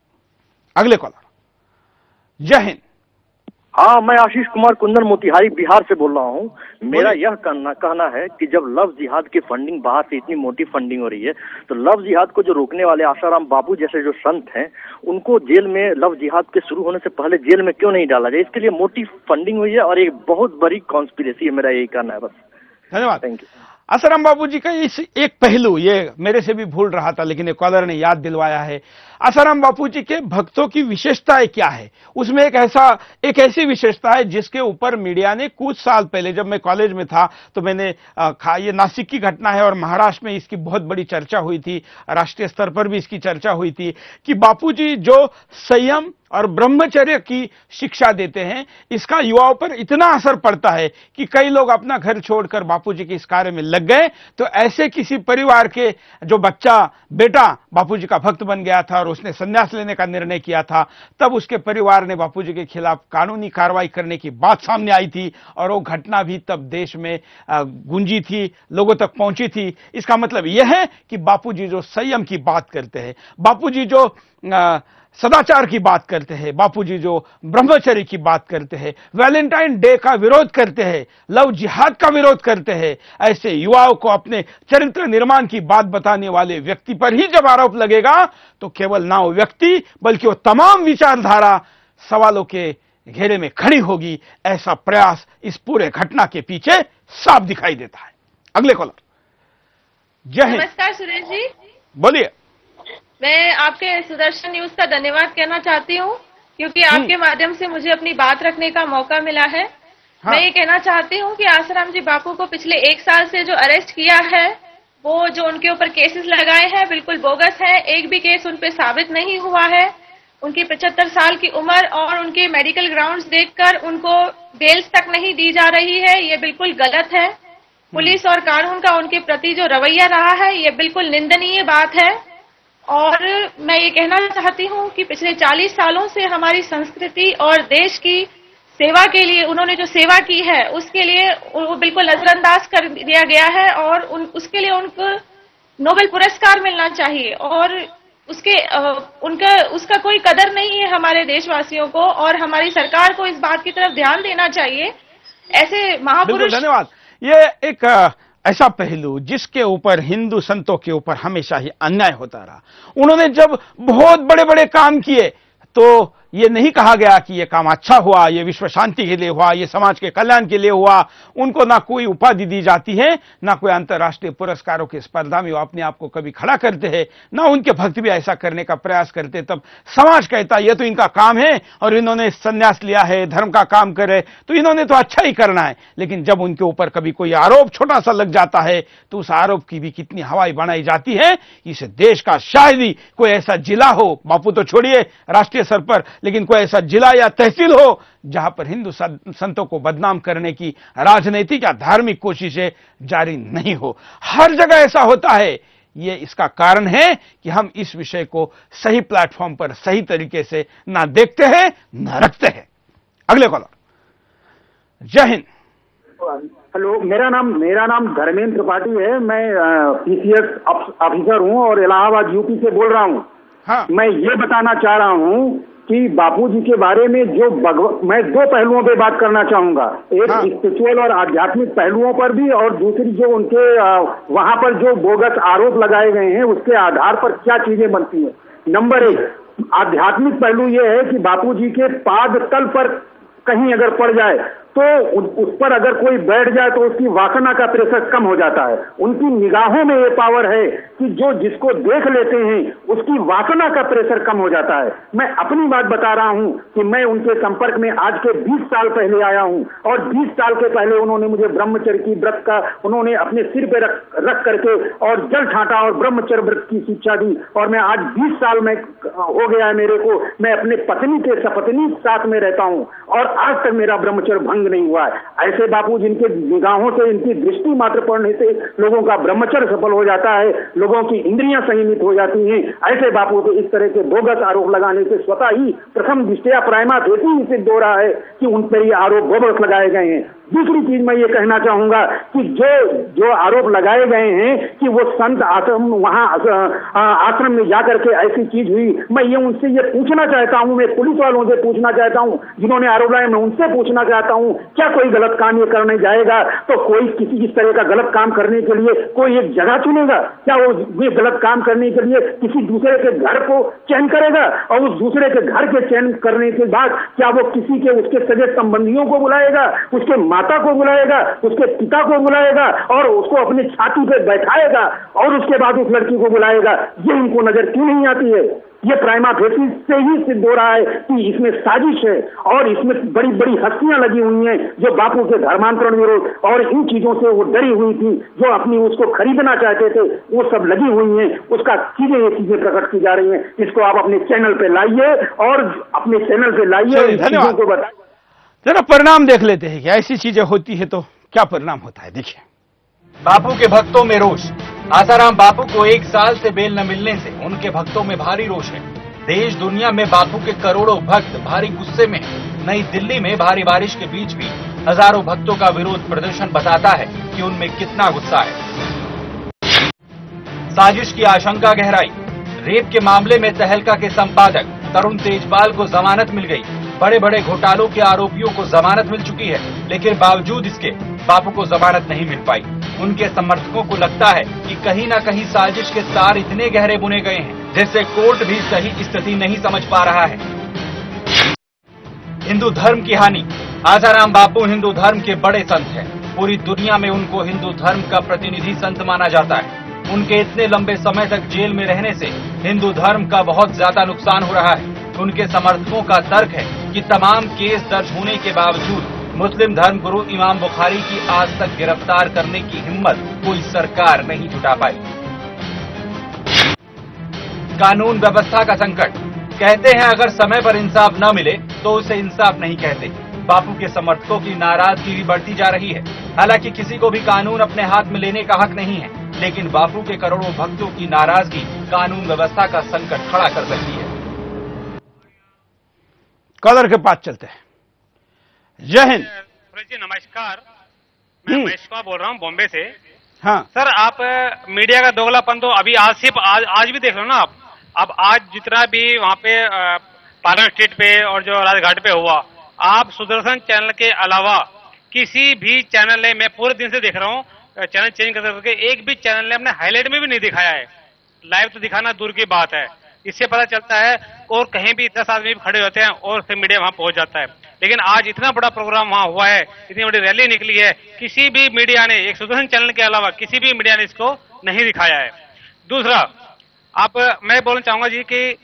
अगले कॉलर। जय हिंद। हाँ, मैं आशीष कुमार कुंदन मोतिहारी बिहार से बोल रहा हूँ। मेरा यह कहना है कि जब लव जिहाद की फंडिंग बाहर से इतनी मोटी फंडिंग हो रही है तो लव जिहाद को जो रोकने वाले आसाराम बापू जैसे जो संत हैं उनको जेल में, लव जिहाद के शुरू होने से पहले जेल में क्यों नहीं डाला जाए? इसके लिए मोटी फंडिंग हुई है और एक बहुत बड़ी कॉन्स्पिरेसी है। मेरा यही कहना है बस। धन्यवाद। Thank you. आसाराम बापूजी का इस एक पहलू, ये मेरे से भी भूल रहा था लेकिन एक कॉलर ने याद दिलवाया है। आसाराम बापूजी के भक्तों की विशेषताएं क्या है? उसमें एक ऐसी विशेषता है जिसके ऊपर मीडिया ने कुछ साल पहले, जब मैं कॉलेज में था तो मैंने ये नासिक की घटना है और महाराष्ट्र में इसकी बहुत बड़ी चर्चा हुई थी, राष्ट्रीय स्तर पर भी इसकी चर्चा हुई थी कि बापूजी जो संयम और ब्रह्मचर्य की शिक्षा देते हैं इसका युवाओं पर इतना असर पड़ता है कि कई लोग अपना घर छोड़कर बापूजी के इस कार्य में लग गए। तो ऐसे किसी परिवार के जो बेटा बापूजी का भक्त बन गया था और उसने संन्यास लेने का निर्णय किया था, तब उसके परिवार ने बापूजी के खिलाफ कानूनी कार्रवाई करने की बात सामने आई थी और वो घटना भी तब देश में गूंजी थी, लोगों तक पहुंची थी। इसका मतलब यह है कि बापूजी जो संयम की बात करते हैं, बापूजी जो सदाचार की बात करते हैं, बापूजी जो ब्रह्मचर्य की बात करते हैं, वैलेंटाइन डे का विरोध करते हैं, लव जिहाद का विरोध करते हैं, ऐसे युवाओं को अपने चरित्र निर्माण की बात बताने वाले व्यक्ति पर ही जब आरोप लगेगा तो केवल ना वो व्यक्ति बल्कि वो तमाम विचारधारा सवालों के घेरे में खड़ी होगी। ऐसा प्रयास इस पूरे घटना के पीछे साफ दिखाई देता है। अगले कॉलर। जय हिंद। नमस्कार सुरेश जी। बोलिए। मैं आपके सुदर्शन न्यूज का धन्यवाद कहना चाहती हूँ क्योंकि आपके माध्यम से मुझे अपनी बात रखने का मौका मिला है। मैं ये कहना चाहती हूँ कि आसाराम जी बापू को पिछले 1 साल से जो अरेस्ट किया है, वो जो उनके ऊपर केसेस लगाए हैं बिल्कुल बोगस है। एक भी केस उन पे साबित नहीं हुआ है। उनकी 75 साल की उम्र और उनके मेडिकल ग्राउंड्स देखकर उनको बेल्स तक नहीं दी जा रही है, ये बिल्कुल गलत है। पुलिस और कानून का उनके प्रति जो रवैया रहा है ये बिल्कुल निंदनीय बात है। और मैं ये कहना चाहती हूँ कि पिछले 40 सालों से हमारी संस्कृति और देश की सेवा के लिए उन्होंने जो सेवा की है उसके लिए वो बिल्कुल नजरअंदाज कर दिया गया है और उसके लिए उनको नोबेल पुरस्कार मिलना चाहिए और उसका कोई कदर नहीं है हमारे देशवासियों को और हमारी सरकार को इस बात की तरफ ध्यान देना चाहिए। ऐसे महापुरुष। धन्यवाद। ये एक ऐसा पहलू जिसके ऊपर हिंदू संतों के ऊपर हमेशा ही अन्याय होता रहा। उन्होंने जब बहुत बड़े बड़े काम किए तो ये नहीं कहा गया कि ये काम अच्छा हुआ, ये विश्व शांति के लिए हुआ, ये समाज के कल्याण के लिए हुआ। उनको ना कोई उपाधि दी जाती है, ना कोई अंतर्राष्ट्रीय पुरस्कारों की स्पर्धा में वो अपने आप को कभी खड़ा करते हैं, ना उनके भक्त भी ऐसा करने का प्रयास करते। तब समाज कहता ये तो इनका काम है और इन्होंने संन्यास लिया है, धर्म का काम करे तो इन्होंने तो अच्छा ही करना है। लेकिन जब उनके ऊपर कभी कोई आरोप छोटा सा लग जाता है तो उस आरोप की भी कितनी हवाई बनाई जाती है। इस देश का शायद ही कोई ऐसा जिला हो, बापू तो छोड़िए राष्ट्रीय स्तर पर, लेकिन कोई ऐसा जिला या तहसील हो जहां पर हिंदू संतों को बदनाम करने की राजनीतिक या धार्मिक कोशिशें जारी नहीं हो। हर जगह ऐसा होता है। ये इसका कारण है कि हम इस विषय को सही प्लेटफॉर्म पर सही तरीके से ना देखते हैं ना रखते हैं। अगले कॉलर। जय हिंद। हेलो, मेरा नाम धर्मेंद्र त्रिपाठी है। मैं पीसीएस ऑफिसर हूं और इलाहाबाद यूपी से बोल रहा हूं। हाँ। मैं ये बताना चाह रहा हूं कि बापूजी के बारे में मैं 2 पहलुओं पे बात करना चाहूंगा। एक स्पिरिचुअल और आध्यात्मिक पहलुओं पर भी और दूसरी जो उनके वहां पर जो बोगस आरोप लगाए गए हैं उसके आधार पर क्या चीजें बनती हैं। नंबर 1 आध्यात्मिक पहलू ये है कि बापूजी के पाद तल पर कहीं अगर पड़ जाए तो उस पर अगर कोई बैठ जाए तो उसकी वासना का प्रेशर कम हो जाता है। उनकी निगाहों में ये पावर है कि जो जिसको देख लेते हैं उसकी वासना का प्रेशर कम हो जाता है। मैं अपनी बात बता रहा हूं कि मैं उनके संपर्क में आज के 20 साल पहले आया हूं और 20 साल के पहले उन्होंने मुझे ब्रह्मचर्य की व्रत का उन्होंने अपने सिर पे रख करके और जल छांटा और ब्रह्मचर्य व्रत की शिक्षा दी। और मैं आज 20 साल में हो गया है मेरे को, मैं अपने पत्नी के सपत्नी साथ में रहता हूं और आज तक मेरा ब्रह्मचर्य भंग नहीं हुआ है। ऐसे बापू जिनके निगाहों से, इनकी दृष्टि मात्र पड़ने से लोगों का ब्रह्मचर्य सफल हो जाता है, लोगों की इंद्रियां संयमित हो जाती हैं, ऐसे बापू को इस तरह के बोगस आरोप लगाने से स्वतः ही प्रथम दृष्टया प्राइमा फेसी ही सिद्ध हो रहा है कि उन पर ये आरोप बोगस लगाए गए हैं। दूसरी चीज मैं ये कहना चाहूंगा कि जो आरोप लगाए गए हैं कि वो संत आश्रम वहां आश्रम में जाकर के ऐसी चीज हुई, मैं ये उनसे ये पूछना चाहता हूं, मैं पुलिस वालों से पूछना चाहता हूं जिन्होंने आरोप लगाए, मैं उनसे पूछना चाहता हूं क्या कोई गलत काम ये करने जाएगा तो कोई किसी इस तरह का गलत काम करने के लिए कोई एक जगह चुनेगा? क्या वो ये गलत काम करने के लिए किसी दूसरे के घर को चयन करेगा और उस दूसरे के घर के चयन करने के बाद क्या वो किसी के उसके सगे संबंधियों को बुलाएगा, उसके माता को बुलाएगा, उसके पिता को बुलाएगा और उसको अपनी छाती पे बैठाएगा और उसके बाद उस लड़की को बुलाएगा? ये इनको नजर क्यों नहीं आती है? ये प्राइमा फेसी से ही सिद्ध हो रहा है कि इसमें साजिश है और इसमें बड़ी बड़ी हस्तियां लगी हुई हैं जो बापू के धर्मांतरण विरोध और इन चीजों से वो डरी हुई थी, जो अपनी उसको खरीदना चाहते थे, वो सब लगी हुई हैं। उसका ये चीजें प्रकट की जा रही हैं। इसको आप अपने चैनल पे लाइए और अपने चैनल पे लाइए, इन चीजों को बताइए। जरा परिणाम देख लेते हैं कि ऐसी चीजें होती है तो क्या परिणाम होता है। देखिए, बापू के भक्तों में रोष। आसाराम बापू को 1 साल से बेल न मिलने से उनके भक्तों में भारी रोष है। देश दुनिया में बापू के करोड़ों भक्त भारी गुस्से में हैं। नई दिल्ली में भारी बारिश के बीच भी हजारों भक्तों का विरोध प्रदर्शन बताता है कि उनमें कितना गुस्सा है। साजिश की आशंका गहराई। रेप के मामले में तहलका के संपादक तरुण तेजपाल को जमानत मिल गई। बड़े बड़े घोटालों के आरोपियों को जमानत मिल चुकी है, लेकिन बावजूद इसके बापू को जमानत नहीं मिल पाई। उनके समर्थकों को लगता है कि कहीं न कहीं साजिश के तार इतने गहरे बुने गए हैं जिससे कोर्ट भी सही स्थिति नहीं समझ पा रहा है। हिंदू धर्म की हानि। आसाराम बापू हिंदू धर्म के बड़े संत हैं। पूरी दुनिया में उनको हिंदू धर्म का प्रतिनिधि संत माना जाता है। उनके इतने लंबे समय तक जेल में रहने से हिंदू धर्म का बहुत ज्यादा नुकसान हो रहा है। उनके समर्थकों का तर्क है कि तमाम केस दर्ज होने के बावजूद मुस्लिम धर्म गुरु इमाम बुखारी की आज तक गिरफ्तार करने की हिम्मत कोई सरकार नहीं जुटा पाई। कानून व्यवस्था का संकट। कहते हैं अगर समय पर इंसाफ न मिले तो उसे इंसाफ नहीं कहते। बापू के समर्थकों की नाराजगी भी बढ़ती जा रही है। हालांकि किसी को भी कानून अपने हाथ में लेने का हक नहीं है, लेकिन बापू के करोड़ों भक्तों की नाराजगी कानून व्यवस्था का संकट खड़ा कर सकती है। कलर के पास चलते हैं। जय हिंद। जी नमस्कार, मैं महेश कुमार बोल रहा हूँ बॉम्बे से। हाँ सर, आप मीडिया का दोगलापन तो अभी आज भी देख लो ना आप। अब आज जितना भी वहाँ पे पार्लियामेंट स्ट्रीट पे और जो राजघाट पे हुआ, आप सुदर्शन चैनल के अलावा किसी भी चैनल ने, मैं पूरे दिन से देख रहा हूँ चैनल चेंज करके, एक भी चैनल ने अपने हाईलाइट में भी नहीं दिखाया है। लाइव तो दिखाना दूर की बात है। इससे पता चलता है और कहीं भी 10 आदमी खड़े होते हैं और फिर मीडिया वहां पहुंच जाता है। लेकिन आज इतना बड़ा प्रोग्राम वहां हुआ है, इतनी बड़ी रैली निकली है, किसी भी मीडिया ने, एक सुदर्शन चैनल के अलावा किसी भी मीडिया ने इसको नहीं दिखाया है। दूसरा, मैं बोलना चाहूंगा जी कि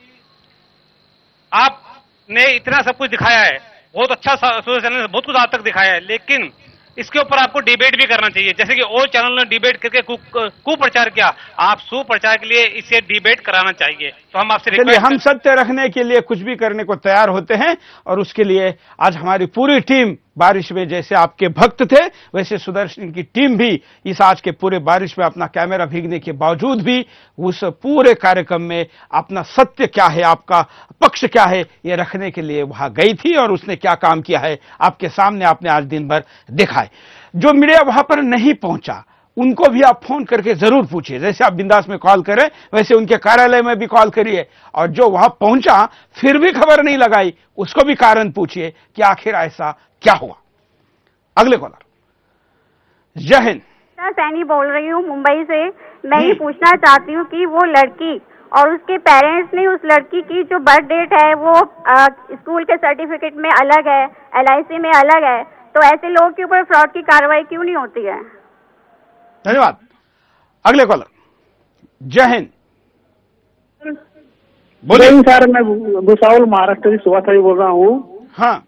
आपने इतना सब कुछ दिखाया है, बहुत अच्छा सुदर्शन चैनल ने बहुत कुछ आज तक दिखाया है, लेकिन इसके ऊपर आपको डिबेट भी करना चाहिए। जैसे कि और चैनल ने डिबेट करके कुप्रचार किया, आप सुप्रचार के लिए इसे डिबेट कराना चाहिए। तो हम आपसे चलिए, हम सत्य रखने के लिए कुछ भी करने को तैयार होते हैं और उसके लिए आज हमारी पूरी टीम, बारिश में जैसे आपके भक्त थे वैसे सुदर्शन की टीम भी इस आज के पूरे बारिश में अपना कैमरा भीगने के बावजूद भी उस पूरे कार्यक्रम में अपना सत्य क्या है, आपका पक्ष क्या है, ये रखने के लिए वहां गई थी और उसने क्या काम किया है आपके सामने आपने आज दिन भर देखा है। जो मीडिया वहां पर नहीं पहुंचा उनको भी आप फोन करके जरूर पूछिए। जैसे आप बिंदास में कॉल करें वैसे उनके कार्यालय में भी कॉल करिए, और जो वहां पहुंचा फिर भी खबर नहीं लगाई उसको भी कारण पूछिए कि आखिर ऐसा क्या हुआ। अगले कॉलर। जय हिंद। सैनी बोल रही हूँ मुंबई से। मैं ये पूछना चाहती हूँ कि वो लड़की और उसके पेरेंट्स ने उस लड़की की जो बर्थ डेट है वो स्कूल के सर्टिफिकेट में अलग है, LIC में अलग है, तो ऐसे लोगों के ऊपर फ्रॉड की कार्रवाई क्यों नहीं होती है? धन्यवाद। अगले कॉलर। जय हिंद। बोलिए सर, मैं भुसावल महाराष्ट्र की सुभाष बोल रहा हूँ। हाँ,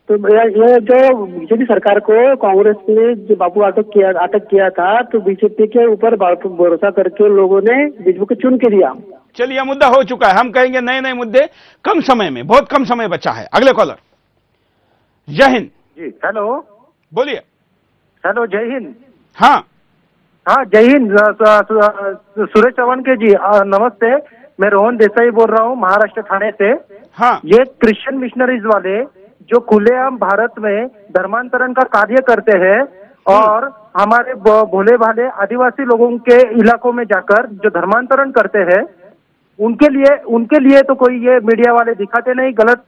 तो ये जो बीजेपी सरकार को कांग्रेस ने जो बापू अटक किया था, तो बीजेपी के ऊपर भरोसा करके लोगों ने बीजेपी को चुन के दिया। चलिए, यह मुद्दा हो चुका है। हम कहेंगे नए नए मुद्दे कम समय में, बहुत कम समय बचा है। अगले कॉलर। जय हिंद जी। हेलो, बोलिए। हेलो, जय हिंद। हाँ हाँ, जय हिंद। सुरेश चौहान के जी नमस्ते। मैं रोहन देसाई बोल रहा हूँ महाराष्ट्र थाने से। हाँ, ये क्रिश्चियन मिशनरीज वाले जो खुलेआम भारत में धर्मांतरण का कार्य करते हैं और हमारे भोले भाले आदिवासी लोगों के इलाकों में जाकर जो धर्मांतरण करते हैं, उनके लिए तो कोई ये मीडिया वाले दिखाते नहीं गलत।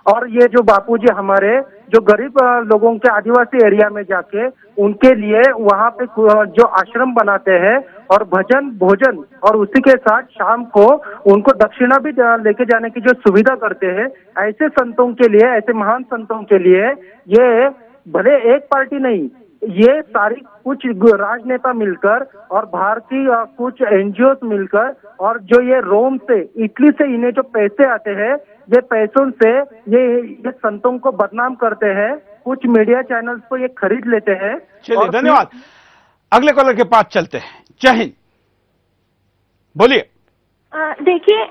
और ये जो बापूजी हमारे जो गरीब लोगों के आदिवासी एरिया में जाके उनके लिए वहाँ पे जो आश्रम बनाते हैं और भजन भोजन और उसी के साथ शाम को उनको दक्षिणा भी लेके जाने की जो सुविधा करते हैं, ऐसे संतों के लिए, ऐसे महान संतों के लिए ये भले एक पार्टी नहीं, ये सारी कुछ राजनेता मिलकर और भारतीय कुछ एनजीओ मिलकर और जो ये रोम से इटली से इन्हें जो पैसे आते हैं, ये पैसों से ये संतों को बदनाम करते हैं। कुछ मीडिया चैनल्स को ये खरीद लेते हैं। चलिए, धन्यवाद। अगले कॉलर के पास चलते हैं। जय हिंद, बोलिए। देखिए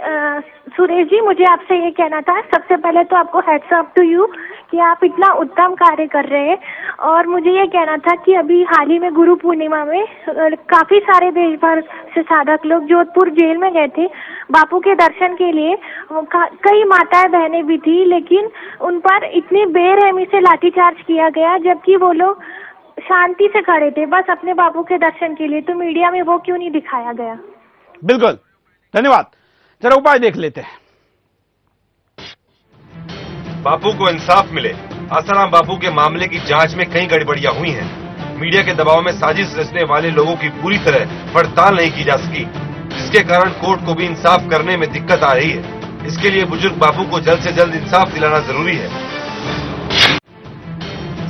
सुरेश जी, मुझे आपसे ये कहना था, सबसे पहले तो आपको हेड्स अप टू यू कि आप इतना उत्तम कार्य कर रहे हैं। और मुझे ये कहना था कि अभी हाल ही में गुरु पूर्णिमा में काफी सारे देश भर से साधक लोग जोधपुर जेल में गए थे बापू के दर्शन के लिए। कई माताएं बहनें भी थी, लेकिन उन पर इतनी बेरहमी से लाठीचार्ज किया गया, जबकि वो लोग शांति से खड़े थे बस अपने बापू के दर्शन के लिए। तो मीडिया में वो क्यों नहीं दिखाया गया? बिल्कुल, धन्यवाद। जरा उपाय देख लेते हैं। बापू को इंसाफ मिले। आसाराम बापू के मामले की जांच में कई गड़बड़ियां हुई हैं। मीडिया के दबाव में साजिश रचने वाले लोगों की पूरी तरह पड़ताल नहीं की जा सकी, जिसके कारण कोर्ट को भी इंसाफ करने में दिक्कत आ रही है। इसके लिए बुजुर्ग बापू को जल्द से जल्द इंसाफ दिलाना जरूरी है।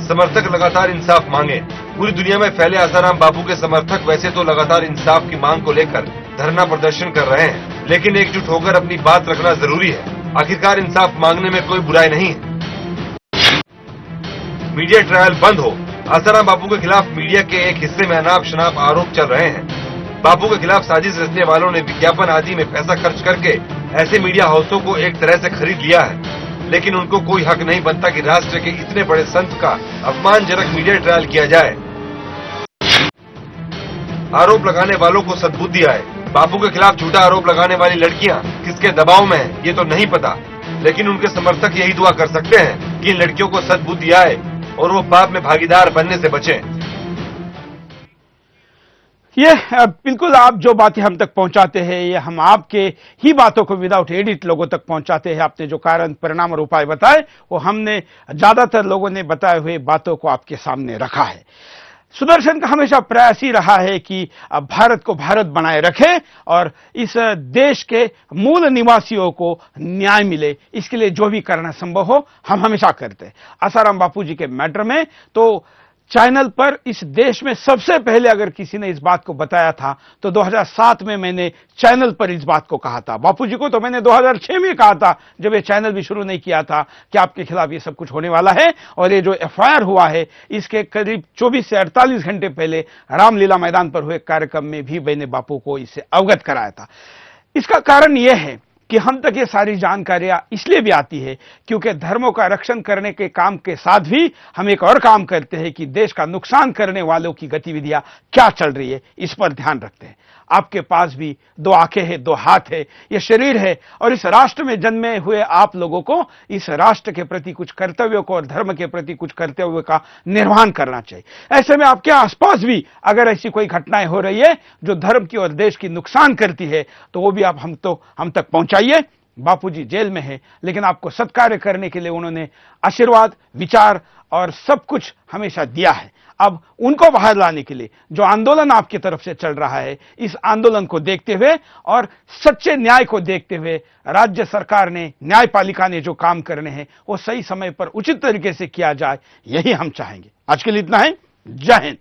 समर्थक लगातार इंसाफ मांगे। पूरी दुनिया में फैले आसाराम बापू के समर्थक वैसे तो लगातार इंसाफ की मांग को लेकर धरना प्रदर्शन कर रहे हैं, लेकिन एकजुट होकर अपनी बात रखना जरूरी है। आखिरकार इंसाफ मांगने में कोई बुराई नहीं है। मीडिया ट्रायल बंद हो। आसाराम बापू के खिलाफ मीडिया के एक हिस्से में अनाप शनाप आरोप चल रहे हैं। बापू के खिलाफ साजिश रचने वालों ने विज्ञापन आदि में पैसा खर्च करके ऐसे मीडिया हाउसों को एक तरह से खरीद लिया है, लेकिन उनको कोई हक नहीं बनता कि राष्ट्र के इतने बड़े संत का अपमानजनक मीडिया ट्रायल किया जाए। आरोप लगाने वालों को सद्बुद्धि आए। बापू के खिलाफ झूठा आरोप लगाने वाली लड़कियां किसके दबाव में हैं, ये तो नहीं पता, लेकिन उनके समर्थक यही दुआ कर सकते हैं कि इन लड़कियों को सद्बुद्धि आए और वो पाप में भागीदार बनने से बचें। ये बिल्कुल आप जो बातें हम तक पहुंचाते हैं, ये हम आपके ही बातों को विदाउट एडिट लोगों तक पहुंचाते हैं। आपने जो कारण, परिणाम और उपाय बताए, वो हमने ज्यादातर लोगों ने बताए हुए बातों को आपके सामने रखा है। सुदर्शन का हमेशा प्रयास ही रहा है कि भारत को भारत बनाए रखे और इस देश के मूल निवासियों को न्याय मिले, इसके लिए जो भी करना संभव हो हम हमेशा करते हैं। आसाराम बापू जी के मैटर में तो चैनल पर इस देश में सबसे पहले अगर किसी ने इस बात को बताया था तो 2007 में मैंने चैनल पर इस बात को कहा था। बापूजी को तो मैंने 2006 में कहा था, जब ये चैनल भी शुरू नहीं किया था, कि आपके खिलाफ ये सब कुछ होने वाला है। और ये जो एफआईआर हुआ है, इसके करीब 24 से 48 घंटे पहले रामलीला मैदान पर हुए कार्यक्रम में भी मैंने बापू को इससे अवगत कराया था। इसका कारण यह है कि हम तक ये सारी जानकारियां इसलिए भी आती है क्योंकि धर्मों का रक्षण करने के काम के साथ भी हम एक और काम करते हैं कि देश का नुकसान करने वालों की गतिविधियां क्या चल रही है, इस पर ध्यान रखते हैं। आपके पास भी 2 आंखें हैं, 2 हाथ है, ये शरीर है, और इस राष्ट्र में जन्मे हुए आप लोगों को इस राष्ट्र के प्रति कुछ कर्तव्यों को और धर्म के प्रति कुछ कर्तव्यों का निर्वहन करना चाहिए। ऐसे में आपके आसपास भी अगर ऐसी कोई घटनाएं हो रही है जो धर्म की और देश की नुकसान करती है, तो वो भी आप हम तक पहुंचाइए। बापूजी जेल में है, लेकिन आपको सत्कार्य करने के लिए उन्होंने आशीर्वाद, विचार और सब कुछ हमेशा दिया है। अब उनको बाहर लाने के लिए जो आंदोलन आपकी तरफ से चल रहा है, इस आंदोलन को देखते हुए और सच्चे न्याय को देखते हुए राज्य सरकार ने, न्यायपालिका ने जो काम करने हैं वो सही समय पर उचित तरीके से किया जाए, यही हम चाहेंगे। आज के लिए इतना है। जय हिंद।